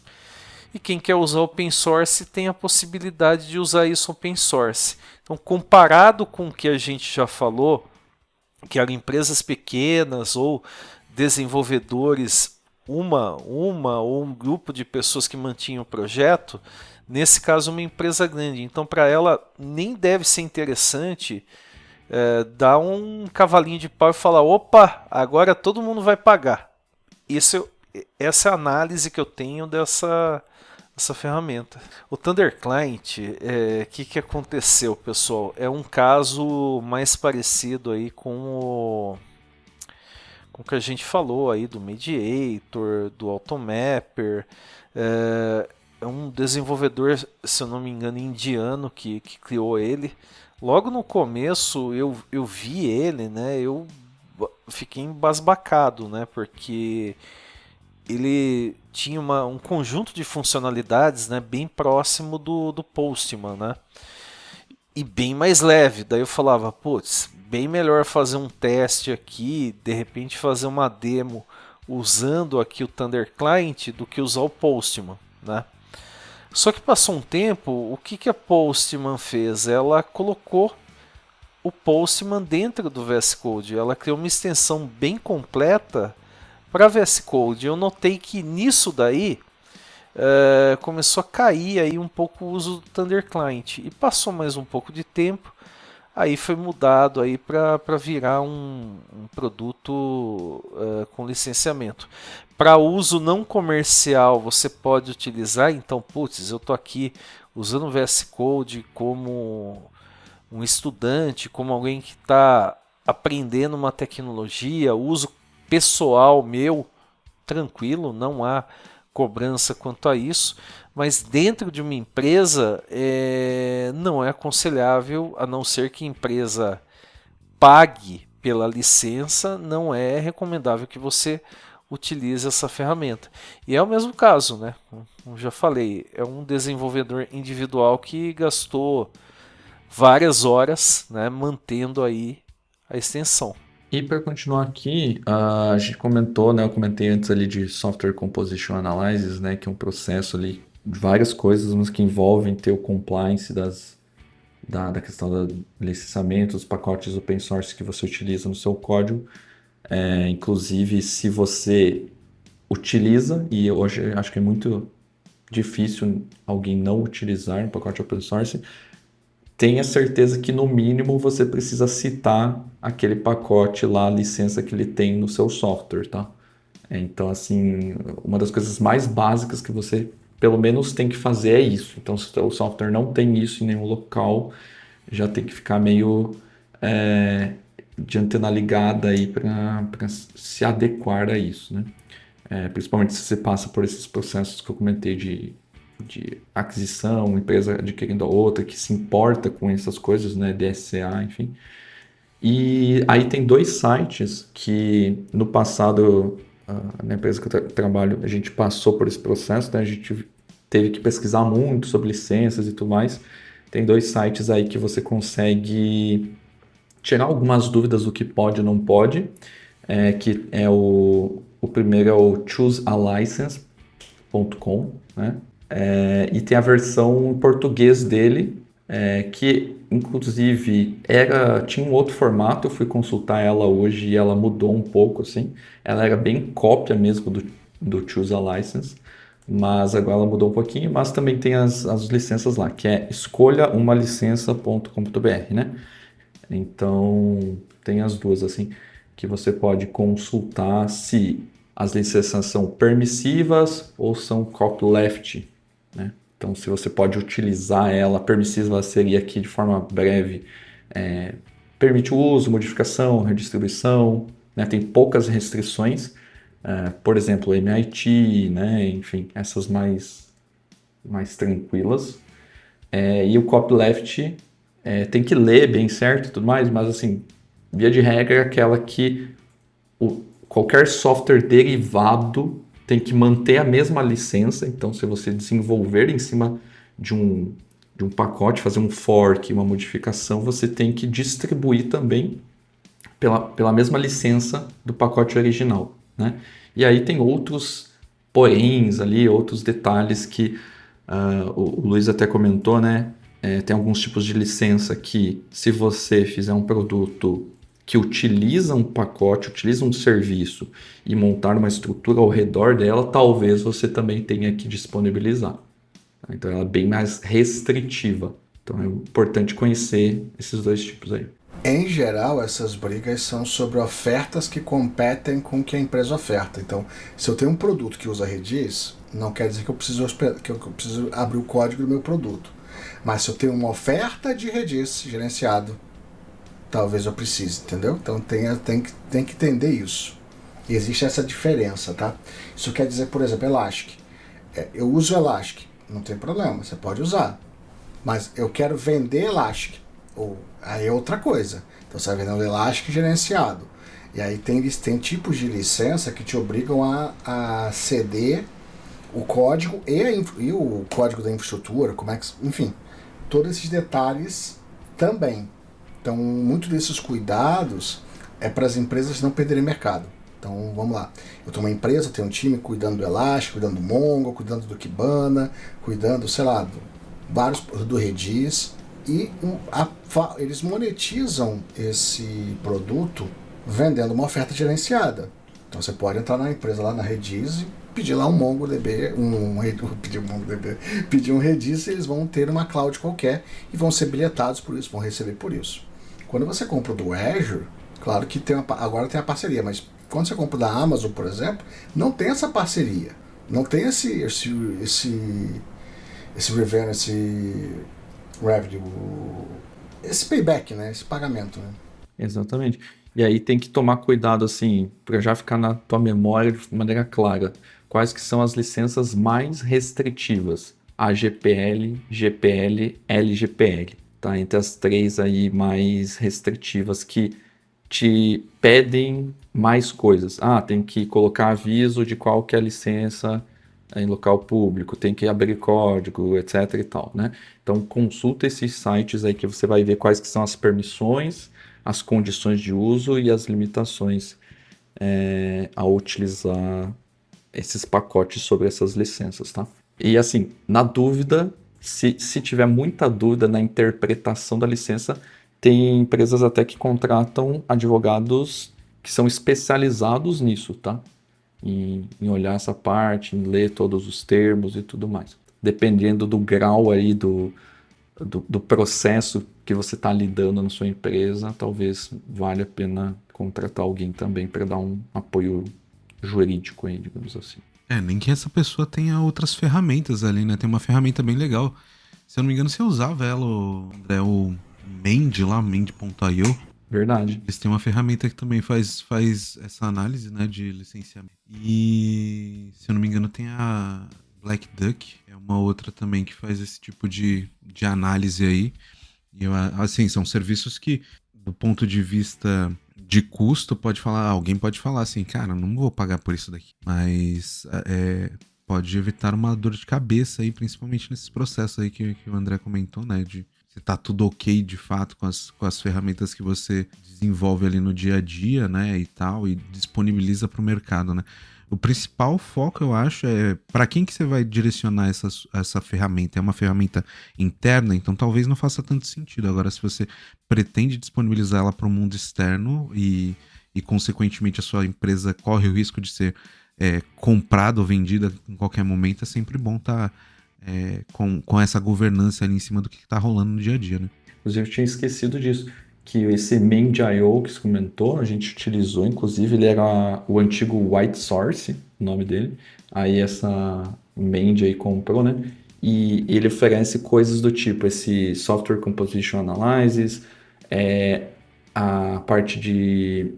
Speaker 4: e quem quer usar open source tem a possibilidade de usar isso open source. Então, comparado com o que a gente já falou, que eram empresas pequenas ou desenvolvedores, uma ou um grupo de pessoas que mantinham o projeto, nesse caso uma empresa grande. Então, para ela nem deve ser interessante dar um cavalinho de pau e falar, opa, agora todo mundo vai pagar. Essa é a análise que eu tenho dessa ferramenta. O Thunderclient, que aconteceu, pessoal? É um caso mais parecido aí com o que a gente falou aí do Mediator, do Automapper. É um desenvolvedor, se eu não me engano, indiano que criou ele. Logo no começo eu vi ele, né? Eu fiquei embasbacado, né? Porque ele tinha um conjunto de funcionalidades, né, bem próximo do Postman, né, e bem mais leve. Daí eu falava, putz, bem melhor fazer um teste aqui, de repente fazer uma demo usando aqui o Thunderclient do que usar o Postman, né. Só que passou um tempo, o que a Postman fez? Ela colocou o Postman dentro do VS Code, ela criou uma extensão bem completa para VS Code. Eu notei que nisso daí começou a cair aí um pouco o uso do Thunderclient, e passou mais um pouco de tempo, aí foi mudado aí para virar um produto com licenciamento. Para uso não comercial você pode utilizar, então, putz, eu estou aqui usando o VS Code como um estudante, como alguém que está aprendendo uma tecnologia, uso pessoal meu, tranquilo, não há cobrança quanto a isso, mas dentro de uma empresa não é aconselhável, a não ser que a empresa pague pela licença, não é recomendável que você utilize essa ferramenta. E é o mesmo caso, né? Como já falei, é um desenvolvedor individual que gastou várias horas, né, mantendo aí a extensão.
Speaker 1: E para continuar aqui, a gente comentou, né? Eu comentei antes ali de Software Composition Analysis, né? Que é um processo ali de várias coisas, mas que envolvem ter o compliance da questão do licenciamento, dos pacotes open source que você utiliza no seu código. Inclusive, se você utiliza, e hoje acho que é muito difícil alguém não utilizar um pacote open source, tenha certeza que no mínimo você precisa citar aquele pacote lá, a licença que ele tem no seu software, tá? Então, assim, uma das coisas mais básicas que você pelo menos tem que fazer é isso. Então, se o software não tem isso em nenhum local, já tem que ficar meio de antena ligada aí para se adequar a isso, né? Principalmente se você passa por esses processos que eu comentei de aquisição, empresa adquirindo a outra, que se importa com essas coisas, né? DSCA, enfim. E aí tem 2 sites que no passado, na empresa que eu trabalho, a gente passou por esse processo, né? A gente teve que pesquisar muito sobre licenças e tudo mais. Tem 2 sites aí que você consegue tirar algumas dúvidas do que pode e não pode, que é o primeiro é o choosealicense.com, né? E tem a versão em português dele, que inclusive tinha um outro formato. Eu fui consultar ela hoje e ela mudou um pouco, assim. Ela era bem cópia mesmo do Choose a License, mas agora ela mudou um pouquinho. Mas também tem as licenças lá, que é escolhaumalicença.com.br, né? Então tem as duas, assim, que você pode consultar se as licenças são permissivas ou são copyleft, né? Então, se você pode utilizar ela, permissiva seria aqui de forma breve, permite o uso, modificação, redistribuição, né? Tem poucas restrições, por exemplo, MIT, né? Enfim, essas mais tranquilas. E o copyleft tem que ler bem certo e tudo mais, mas assim, via de regra é aquela que qualquer software derivado tem que manter a mesma licença. Então, se você desenvolver em cima de um pacote, fazer um fork, uma modificação, você tem que distribuir também pela mesma licença do pacote original, né? E aí tem outros poréns ali, outros detalhes que o Luiz até comentou, né? Tem alguns tipos de licença que, se você fizer um produto que utiliza um pacote, utiliza um serviço e montar uma estrutura ao redor dela, talvez você também tenha que disponibilizar. Então ela é bem mais restritiva. Então é importante conhecer esses 2 tipos aí.
Speaker 3: Em geral, essas brigas são sobre ofertas que competem com o que a empresa oferta. Então, se eu tenho um produto que usa Redis, não quer dizer que eu preciso abrir o código do meu produto. Mas se eu tenho uma oferta de Redis gerenciado, talvez eu precise, entendeu? Então tem que entender isso. E existe essa diferença, tá? Isso quer dizer, por exemplo, Elastic. Eu uso Elastic, não tem problema, você pode usar. Mas eu quero vender Elastic, aí é outra coisa. Então você vai vender um Elastic gerenciado. E aí tem tipos de licença que te obrigam a ceder o código e o código da infraestrutura, enfim, todos esses detalhes também. Então, muitos desses cuidados é para as empresas não perderem mercado. Então, vamos lá. Eu tenho uma empresa, tenho um time cuidando do Elastic, cuidando do Mongo, cuidando do Kibana, cuidando, sei lá, do Redis. E eles monetizam esse produto vendendo uma oferta gerenciada. Então, você pode entrar na empresa lá na Redis e pedir lá um MongoDB, pedir um Redis, e eles vão ter uma cloud qualquer e vão ser bilhetados por isso, vão receber por isso. Quando você compra do Azure, claro que agora tem a parceria, mas quando você compra da Amazon, por exemplo, não tem essa parceria. Não tem esse revenue, esse payback, né? Esse pagamento, né?
Speaker 1: Exatamente. E aí tem que tomar cuidado, assim, para já ficar na tua memória de maneira clara. Quais que são as licenças mais restritivas? AGPL, GPL, LGPL. Tá? Entre as 3 aí mais restritivas que te pedem mais coisas. Tem que colocar aviso de qual que é a licença em local público, tem que abrir código, etc e tal, né? Então consulta esses sites aí que você vai ver quais que são as permissões, as condições de uso e as limitações ao utilizar esses pacotes sobre essas licenças, tá? E assim, na dúvida, se tiver muita dúvida na interpretação da licença, tem empresas até que contratam advogados que são especializados nisso, tá? Em olhar essa parte, em ler todos os termos e tudo mais. Dependendo do grau aí do processo que você está lidando na sua empresa, talvez valha a pena contratar alguém também para dar um apoio jurídico aí, digamos assim.
Speaker 2: Nem que essa pessoa tenha outras ferramentas ali, né? Tem uma ferramenta bem legal. Se eu não me engano, você usava ela, André, o Mend lá, Mend.io.
Speaker 1: Verdade.
Speaker 2: Eles têm uma ferramenta que também faz essa análise, né, de licenciamento. E, se eu não me engano, tem a Black Duck, é uma outra também que faz esse tipo de análise aí. E, assim, são serviços que, do ponto de vista de custo, alguém pode falar assim, cara, não vou pagar por isso daqui. Mas pode evitar uma dor de cabeça aí, principalmente nesses processos aí que o André comentou, né, de se tá tudo ok de fato com as ferramentas que você desenvolve ali no dia a dia, né, e tal, e disponibiliza para o mercado, né. O principal foco, eu acho, é para quem que você vai direcionar essa ferramenta. É uma ferramenta interna, então talvez não faça tanto sentido. Agora, se você pretende disponibilizar ela para o mundo externo e, consequentemente, a sua empresa corre o risco de ser comprada ou vendida em qualquer momento, é sempre bom estar com essa governança ali em cima do que está rolando no dia a dia, né?
Speaker 1: Inclusive, eu tinha esquecido disso, que esse Mend.io que você comentou, a gente utilizou, inclusive, ele era o antigo White Source, o nome dele. Aí essa Mend aí comprou, né? E ele oferece coisas do tipo esse Software Composition Analysis, a parte de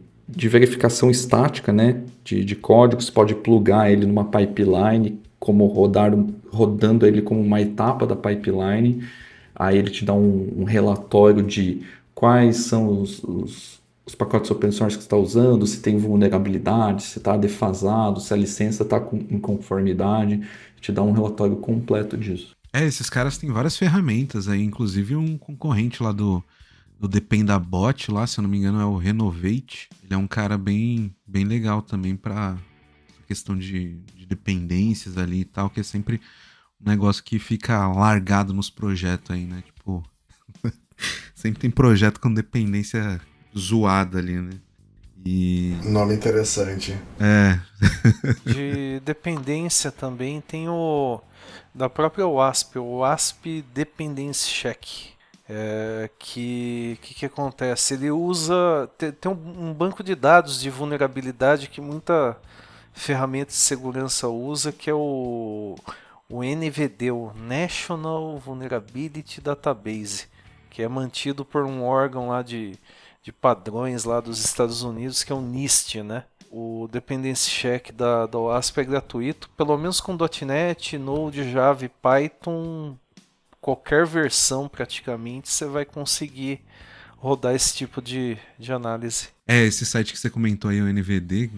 Speaker 1: verificação estática, né? De códigos, pode plugar ele numa pipeline, como rodando ele como uma etapa da pipeline. Aí ele te dá um relatório de quais são os pacotes open source que você está usando, se tem vulnerabilidade, se está defasado, se a licença está em conformidade. Te dá um relatório completo disso.
Speaker 2: Esses caras têm várias ferramentas aí, inclusive um concorrente lá do Dependabot, lá, se eu não me engano, é o Renovate. Ele é um cara bem, bem legal também para questão de dependências ali e tal, que é sempre um negócio que fica largado nos projetos aí, né? Tipo, sempre tem projeto com dependência zoada ali, né?
Speaker 3: Nome interessante.
Speaker 4: De dependência também tem o da própria WASP, o WASP Dependency Check. Que acontece? Ele usa. Tem um banco de dados de vulnerabilidade que muita ferramenta de segurança usa, que é o NVD, o National Vulnerability Database, que é mantido por um órgão lá de padrões lá dos Estados Unidos, que é o NIST, né? O Dependency Check da WASP é gratuito, pelo menos com .NET, Node, Java e Python, qualquer versão praticamente você vai conseguir rodar esse tipo de análise.
Speaker 2: Esse site que você comentou aí, o NVD,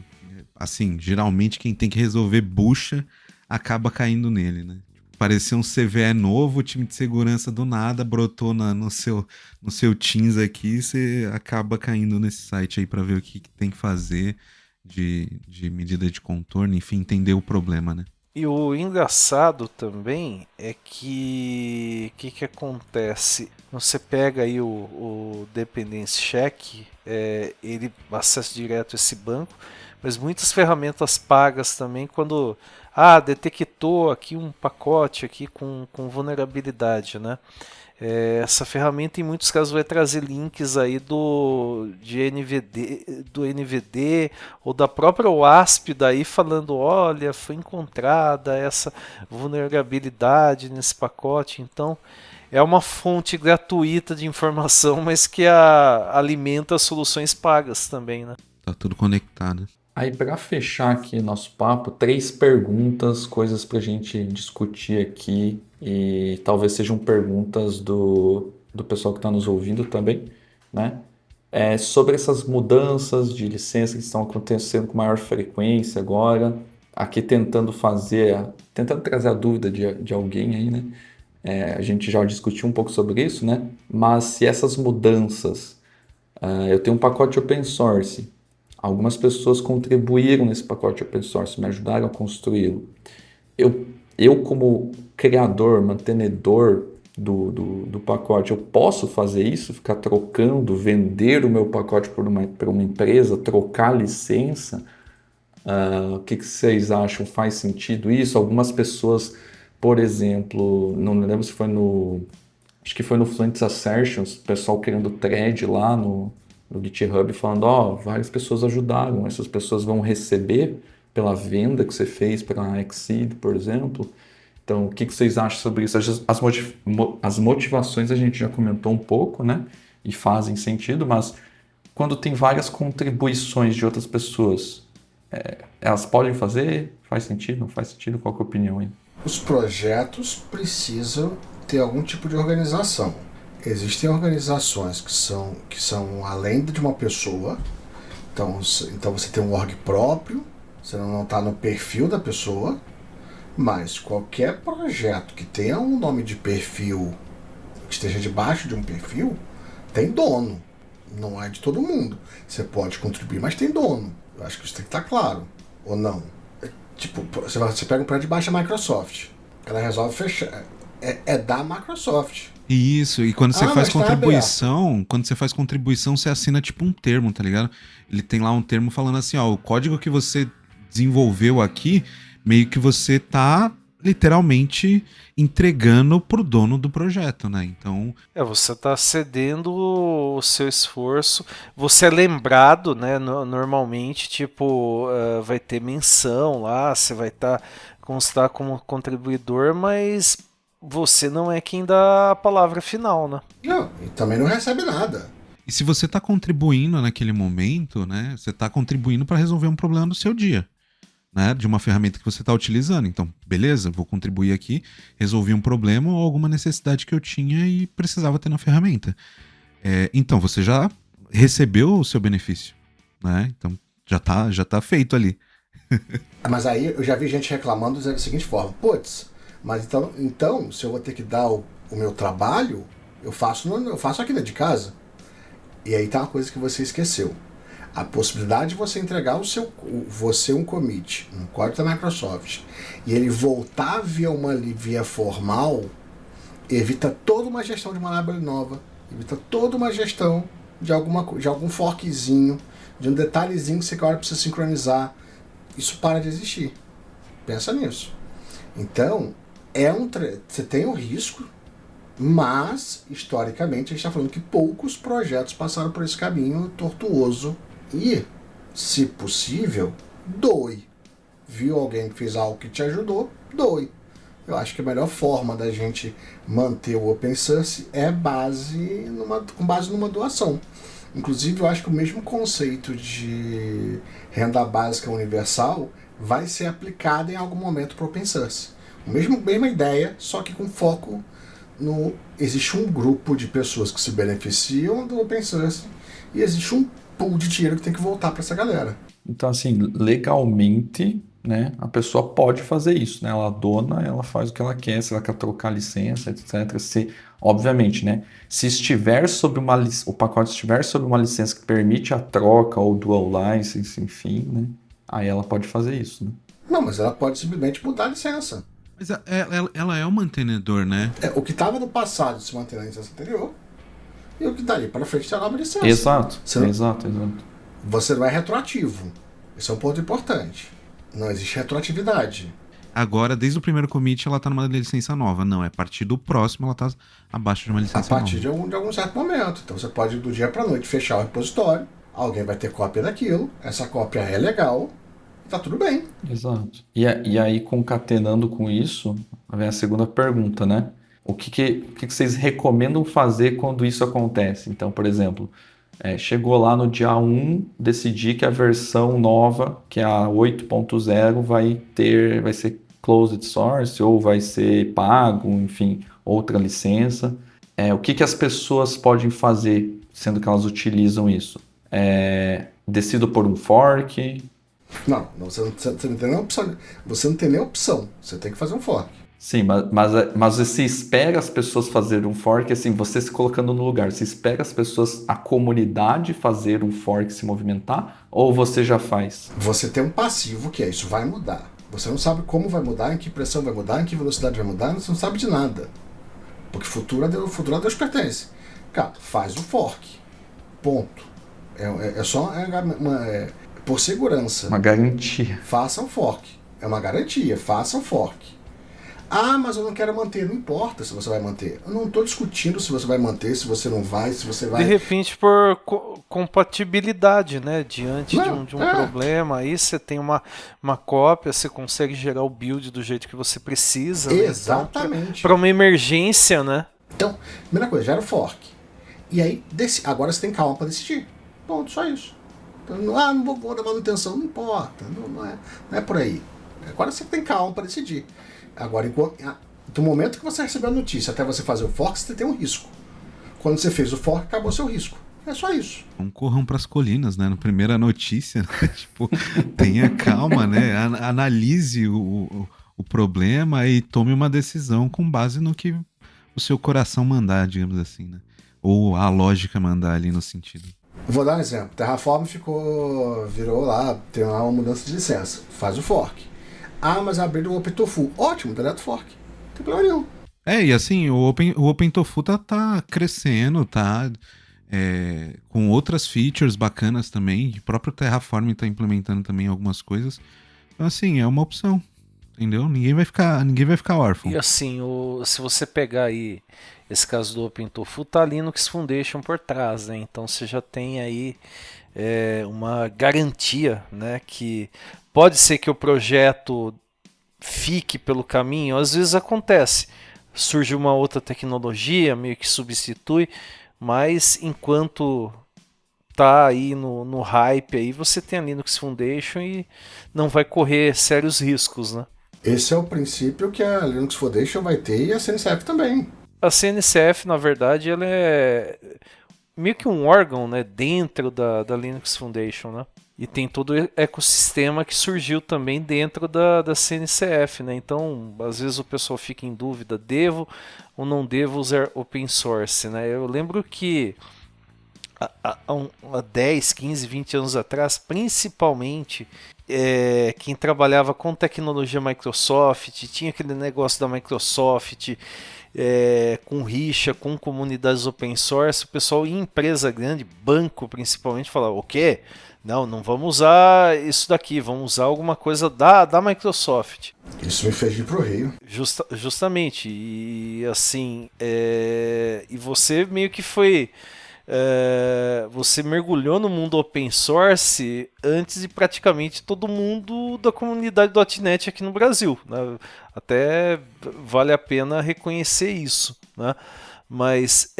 Speaker 2: assim, geralmente quem tem que resolver bucha acaba caindo nele, né? Parecia um CVE novo, o time de segurança do nada brotou no seu Teams aqui, você acaba caindo nesse site aí para ver o que tem que fazer de medida de contorno, enfim, entender o problema, né?
Speaker 4: E o engraçado também é que acontece? Você pega aí o Dependency Check, ele acessa direto esse banco, mas muitas ferramentas pagas também, quando detectou aqui um pacote aqui com vulnerabilidade, né? Essa ferramenta em muitos casos vai trazer links aí do NVD ou da própria WASP daí falando, olha, foi encontrada essa vulnerabilidade nesse pacote. Então é uma fonte gratuita de informação, mas que alimenta soluções pagas também, né?
Speaker 2: Tá tudo conectado.
Speaker 1: Aí, para fechar aqui nosso papo, 3 perguntas, coisas para a gente discutir aqui, e talvez sejam perguntas do pessoal que está nos ouvindo também, né? Sobre essas mudanças de licença que estão acontecendo com maior frequência agora, aqui tentando trazer a dúvida de alguém aí, né? A gente já discutiu um pouco sobre isso, né? Mas se essas mudanças, eu tenho um pacote open source, algumas pessoas contribuíram nesse pacote open source, me ajudaram a construí-lo. Eu como criador, mantenedor do pacote, eu posso fazer isso? Ficar trocando, vender o meu pacote por uma empresa, trocar licença? O que vocês acham? Faz sentido isso? Algumas pessoas, por exemplo, não me lembro se foi acho que foi no Fluent Assertions, o pessoal criando thread lá no GitHub falando, várias pessoas ajudaram, essas pessoas vão receber pela venda que você fez para Exceed, por exemplo. Então, o que vocês acham sobre isso? As motivações a gente já comentou um pouco, né? E fazem sentido, mas quando tem várias contribuições de outras pessoas, elas podem fazer? Faz sentido? Não faz sentido? Qual que é a opinião aí?
Speaker 3: Os projetos precisam ter algum tipo de organização. Existem organizações que são além de uma pessoa. Então você tem um org próprio, você não está no perfil da pessoa. Mas qualquer projeto que tenha um nome de perfil, que esteja debaixo de um perfil, tem dono. Não é de todo mundo. Você pode contribuir, mas tem dono. Eu acho que isso tem que estar claro. Ou não? Você pega um prédio debaixo da Microsoft. Ela resolve fechar. É da Microsoft.
Speaker 2: Isso, e quando você faz
Speaker 3: mas tá
Speaker 2: contribuição, você assina tipo um termo, tá ligado? Ele tem lá um termo falando assim, o código que você desenvolveu aqui, meio que você tá literalmente entregando pro dono do projeto, né? Então...
Speaker 4: você tá cedendo o seu esforço, você é lembrado, né? Normalmente, tipo, vai ter menção lá, você vai constar como contribuidor, mas você não é quem dá a palavra final, né?
Speaker 3: Não, e também não recebe nada.
Speaker 2: E se você tá contribuindo naquele momento, né? Você tá contribuindo para resolver um problema do seu dia. Né, de uma ferramenta que você está utilizando. Então, beleza, vou contribuir aqui, resolvi um problema ou alguma necessidade que eu tinha e precisava ter na ferramenta. Então, você já recebeu o seu benefício. Né? Então, já tá feito ali.
Speaker 3: Mas aí eu já vi gente reclamando da seguinte forma: putz, mas então se eu vou ter que dar o meu trabalho, eu faço aqui dentro de casa. E aí tá uma coisa que você esqueceu. A possibilidade de você entregar um commit no código da Microsoft e ele voltar via formal evita toda uma gestão de uma library nova, evita toda uma gestão de algum forkzinho, de um detalhezinho que você agora precisa sincronizar. Isso para de existir. Pensa nisso. Então, você tem um risco, mas historicamente a gente está falando que poucos projetos passaram por esse caminho tortuoso. E, se possível, doe. Viu alguém que fez algo que te ajudou, doe. Eu acho que a melhor forma da gente manter o open source é com base numa doação. Inclusive, eu acho que o mesmo conceito de renda básica universal vai ser aplicado em algum momento para o open source. Mesma ideia, só que com foco existe um grupo de pessoas que se beneficiam do open source e existe um pool de dinheiro que tem que voltar para essa galera.
Speaker 1: Então, assim, legalmente, né, a pessoa pode fazer isso, né? Ela dona, ela faz o que ela quer, se ela quer trocar licença, etc. Obviamente, né? Se estiver o pacote estiver sob uma licença que permite a troca ou dual license, enfim, né? Aí ela pode fazer isso, né?
Speaker 3: Não, mas ela pode simplesmente mudar a licença.
Speaker 2: Mas ela é um mantenedor, né?
Speaker 3: O que estava no passado se mantém na licença anterior e o que daí para frente está nova licença.
Speaker 1: Exato.
Speaker 3: Você não é retroativo. Esse é um ponto importante. Não existe retroatividade.
Speaker 2: Agora, desde o primeiro commit, ela tá numa licença nova. Não, a partir do próximo, ela tá abaixo de uma licença nova.
Speaker 3: A partir de algum certo momento. Então você pode, do dia pra noite, fechar o repositório. Alguém vai ter cópia daquilo. Essa cópia é legal. E tá tudo bem.
Speaker 1: Exato. E aí, concatenando com isso, vem a segunda pergunta, né? O que vocês recomendam fazer quando isso acontece? Então, por exemplo, chegou lá no dia 1, decidi que a versão nova, que é a 8.0, vai ser closed source ou vai ser pago, enfim, outra licença. o que as pessoas podem fazer, sendo que elas utilizam isso? Decido por um fork?
Speaker 3: Não, você não tem nem opção. Você não tem nem opção. Você tem que fazer um fork.
Speaker 1: Sim, mas você espera as pessoas fazerem um fork, assim, você se colocando no lugar, você espera as pessoas, a comunidade fazer um fork, se movimentar, ou você já faz?
Speaker 3: Você tem um passivo que isso vai mudar. Você não sabe como vai mudar, em que pressão vai mudar, em que velocidade vai mudar, você não sabe de nada. Porque futuro a Deus pertence. Cara, faz o fork. Ponto. Por segurança.
Speaker 1: Uma garantia.
Speaker 3: Faça um fork. É uma garantia, faça um fork. Ah, mas eu não quero manter. Não importa se você vai manter. Eu não estou discutindo se você vai manter, se você não vai, se você vai...
Speaker 4: De repente, por compatibilidade, né? Diante de um problema, aí você tem uma cópia, você consegue gerar o build do jeito que você precisa.
Speaker 3: Exatamente.
Speaker 4: Né? Então, para uma emergência, né?
Speaker 3: Então, primeira coisa, gera o fork. E aí, agora você tem calma para decidir. Ponto, só isso. Então, não vou dar manutenção, não importa. Não é por aí. Agora você tem calma para decidir. Agora, do momento que você recebeu a notícia até você fazer o fork, você tem um risco. Quando você fez o fork, acabou seu risco. É só isso.
Speaker 2: Não corram pras colinas, né? Na primeira notícia, né? Tipo, tenha calma, né? Analise o problema e tome uma decisão com base no que o seu coração mandar, digamos assim, né? Ou a lógica mandar ali no sentido.
Speaker 3: Vou dar um exemplo. Terraform virou lá, tem uma mudança de licença. Faz o fork. Ah, mas abriram o OpenTofu. Ótimo, deleto fork. Não tem problema nenhum.
Speaker 2: E assim, o OpenTofu tá crescendo, tá com outras features bacanas também. O próprio Terraform tá implementando também algumas coisas. Então, assim, é uma opção. Entendeu? Ninguém vai ficar órfão.
Speaker 4: E assim, se você pegar aí esse caso do OpenTofu, tá Linux Foundation por trás, né? Então você já tem aí uma garantia, né? Que pode ser que o projeto fique pelo caminho, às vezes acontece. Surge uma outra tecnologia, meio que substitui, mas enquanto tá aí no hype aí, você tem a Linux Foundation e não vai correr sérios riscos, né?
Speaker 3: Esse é o princípio que a Linux Foundation vai ter e a CNCF também.
Speaker 4: A CNCF, na verdade, ela é meio que um órgão, né, dentro da Linux Foundation, né? E tem todo o ecossistema que surgiu também dentro da CNCF, né? Então, às vezes o pessoal fica em dúvida, devo ou não devo usar open source, né? Eu lembro que há 10, 15, 20 anos atrás, principalmente, quem trabalhava com tecnologia Microsoft, tinha aquele negócio da Microsoft, com rixa, com comunidades open source, o pessoal em empresa grande, banco principalmente, falava, o quê? Não vamos usar isso daqui, vamos usar alguma coisa da Microsoft.
Speaker 3: Isso me fez ir pro Rio.
Speaker 4: Justamente, e assim, e você meio que foi... você mergulhou no mundo open source antes de praticamente todo mundo da comunidade .NET aqui no Brasil, né? Até vale a pena reconhecer isso, né? Mas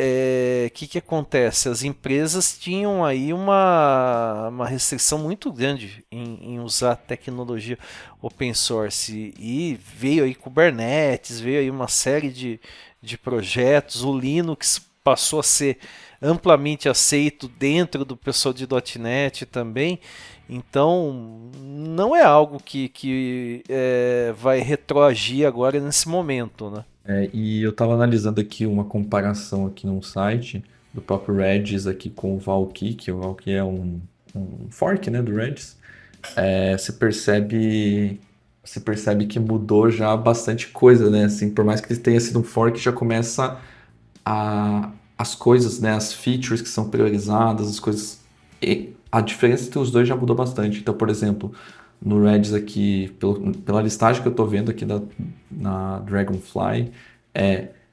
Speaker 4: que acontece? As empresas tinham aí uma restrição muito grande em usar tecnologia open source e veio aí Kubernetes, veio aí uma série de projetos, o Linux passou a ser amplamente aceito dentro do pessoal de .NET também, então não é algo que vai retroagir agora nesse momento, né?
Speaker 1: E eu estava analisando aqui uma comparação aqui num site do próprio Redis aqui com o Valkey, que o Valkey é um fork, né, do Redis. Você percebe que mudou já bastante coisa, né? Assim, por mais que tenha sido um fork, já começa as coisas, né, as features que são priorizadas, as coisas... E a diferença entre os dois já mudou bastante. Então, por exemplo, no Redis aqui, pela listagem que eu estou vendo aqui na Dragonfly,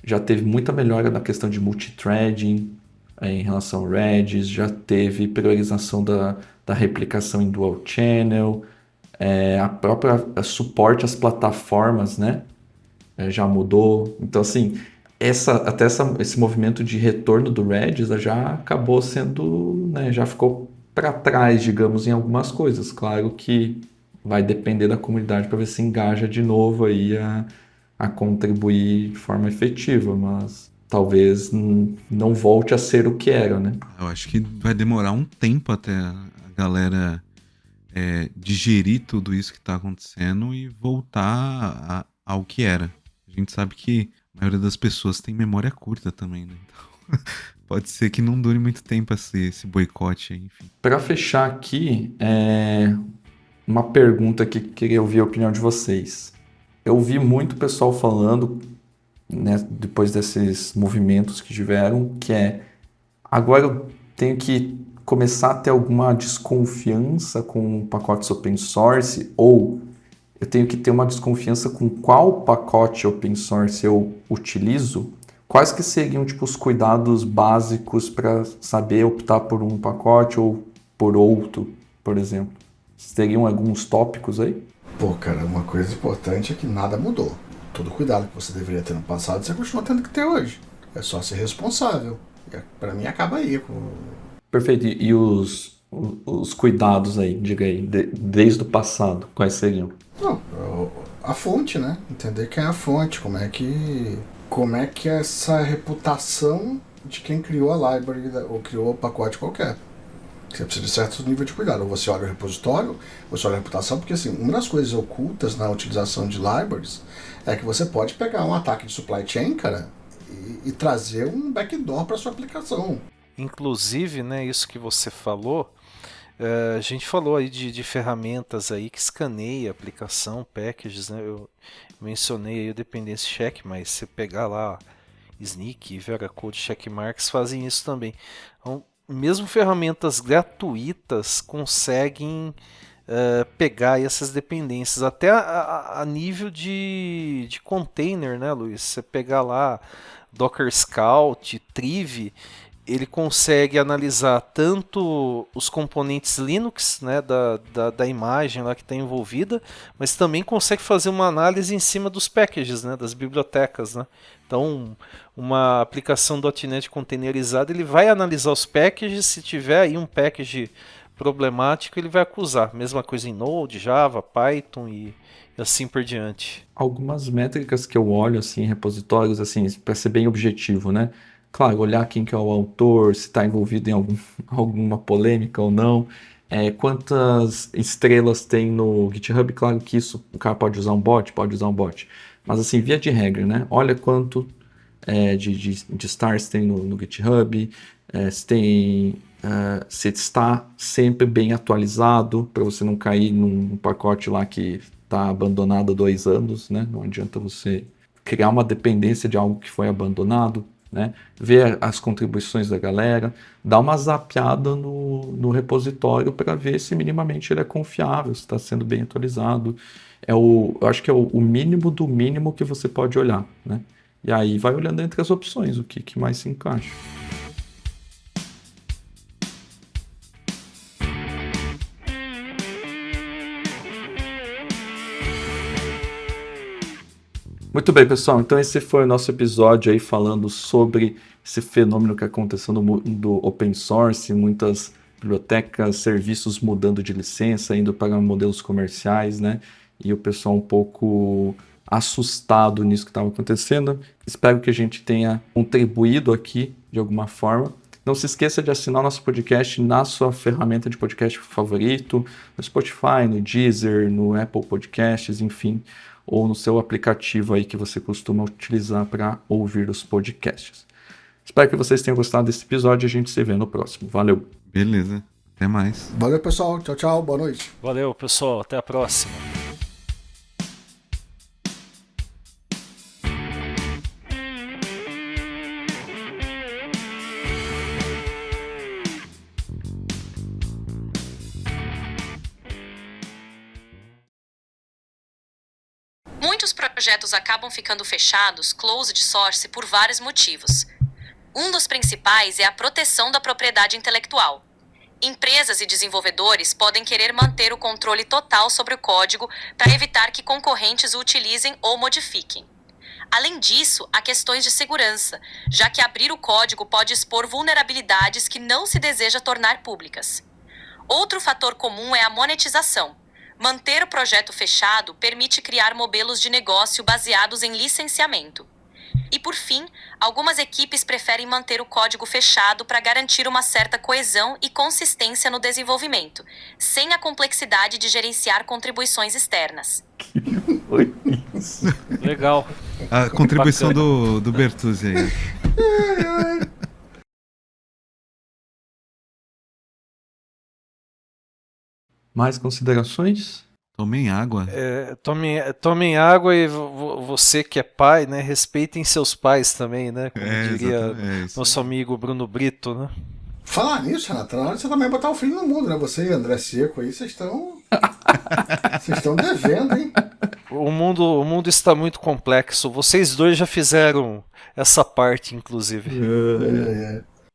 Speaker 1: já teve muita melhora na questão de multithreading em relação ao Redis, já teve priorização da replicação em dual channel, a própria suporte às plataformas, né, já mudou. Então, assim, esse movimento de retorno do Redis já acabou sendo, né, já ficou para trás, digamos, em algumas coisas. Claro que vai depender da comunidade para ver se engaja de novo aí a contribuir de forma efetiva, mas talvez não volte a ser o que era, né?
Speaker 2: Eu acho que vai demorar um tempo até a galera digerir tudo isso que está acontecendo e voltar ao que era. A gente sabe que a maioria das pessoas tem memória curta também, né? Então, pode ser que não dure muito tempo esse boicote aí, enfim.
Speaker 1: Para fechar aqui, uma pergunta que queria ouvir a opinião de vocês. Eu vi muito pessoal falando, né, depois desses movimentos que tiveram, que agora eu tenho que começar a ter alguma desconfiança com pacotes open source, ou eu tenho que ter uma desconfiança com qual pacote open source eu utilizo. Quais que seriam tipo, os cuidados básicos para saber optar por um pacote ou por outro, por exemplo? Teriam alguns tópicos aí?
Speaker 3: Pô, cara, uma coisa importante é que nada mudou. Todo cuidado que você deveria ter no passado, você continua tendo que ter hoje. É só ser responsável. Pra mim, acaba aí.
Speaker 1: Perfeito. E os cuidados aí, diga aí, desde o passado, quais seriam?
Speaker 3: Não, a fonte, né? Entender quem é a fonte, como é que é essa reputação de quem criou a library ou criou o pacote qualquer. Você precisa de certo nível de cuidado. Ou você olha o repositório, ou você olha a reputação, porque assim, uma das coisas ocultas na utilização de libraries é que você pode pegar um ataque de supply chain, cara, e trazer um backdoor para sua aplicação.
Speaker 4: Inclusive, né, isso que você falou, a gente falou aí de ferramentas aí que escaneia a aplicação, packages, né? Eu mencionei aí o Dependency Check, mas se pegar lá Snyk, Veracode, Checkmarks fazem isso também. Então, mesmo ferramentas gratuitas conseguem pegar essas dependências, até a nível de container, né, Luiz? Você pegar lá Docker Scout, Triv, ele consegue analisar tanto os componentes Linux, né, da imagem lá que está envolvida, mas também consegue fazer uma análise em cima dos packages, né, das bibliotecas, né? Então, uma aplicação .NET containerizada, ele vai analisar os packages, se tiver aí um package problemático, ele vai acusar. Mesma coisa em Node, Java, Python e assim por diante.
Speaker 1: Algumas métricas que eu olho assim, em repositórios, assim, para ser bem objetivo, né? Claro, olhar quem que é o autor, se está envolvido em alguma polêmica ou não, quantas estrelas tem no GitHub. Claro que isso, o cara pode usar um bot, mas assim, via de regra, né? Olha quanto de stars tem no GitHub, se está sempre bem atualizado, para você não cair num pacote lá que está abandonado há 2 anos, né? Não adianta você criar uma dependência de algo que foi abandonado, né? Ver as contribuições da galera, dar uma zapeada no repositório para ver se minimamente ele é confiável, se está sendo bem atualizado. Eu acho que é o mínimo do mínimo que você pode olhar, né? E aí vai olhando entre as opções, o que mais se encaixa. Muito bem, pessoal. Então esse foi o nosso episódio aí falando sobre esse fenômeno que aconteceu no mundo open source, muitas bibliotecas, serviços mudando de licença, indo para modelos comerciais, né? E o pessoal um pouco assustado nisso que estava acontecendo. Espero que a gente tenha contribuído aqui de alguma forma. Não se esqueça de assinar nosso podcast na sua ferramenta de podcast favorito, no Spotify, no Deezer, no Apple Podcasts, enfim, ou no seu aplicativo aí que você costuma utilizar para ouvir os podcasts. Espero que vocês tenham gostado desse episódio e a gente se vê no próximo. Valeu!
Speaker 2: Beleza, até mais.
Speaker 3: Valeu, pessoal. Tchau, tchau. Boa noite.
Speaker 4: Valeu, pessoal. Até a próxima.
Speaker 5: Muitos projetos acabam ficando fechados, closed source, por vários motivos. Um dos principais é a proteção da propriedade intelectual. Empresas e desenvolvedores podem querer manter o controle total sobre o código para evitar que concorrentes o utilizem ou modifiquem. Além disso, há questões de segurança, já que abrir o código pode expor vulnerabilidades que não se deseja tornar públicas. Outro fator comum é a monetização. Manter o projeto fechado permite criar modelos de negócio baseados em licenciamento. E por fim, algumas equipes preferem manter o código fechado para garantir uma certa coesão e consistência no desenvolvimento, sem a complexidade de gerenciar contribuições externas.
Speaker 1: Foi isso.
Speaker 4: Legal.
Speaker 2: A contribuição do Bertuzzi aí.
Speaker 1: Mais considerações?
Speaker 2: Tomem água.
Speaker 4: Tomem água e você que é pai, né, respeitem seus pais também, né? Como diria
Speaker 2: exatamente.
Speaker 4: nosso amigo Bruno Brito, né?
Speaker 3: Falar nisso, Renato, na hora de você também botar o filho no mundo, né? Você e André Seco aí, vocês estão. Vocês estão devendo, hein?
Speaker 4: O mundo está muito complexo. Vocês dois já fizeram essa parte, inclusive.
Speaker 3: É.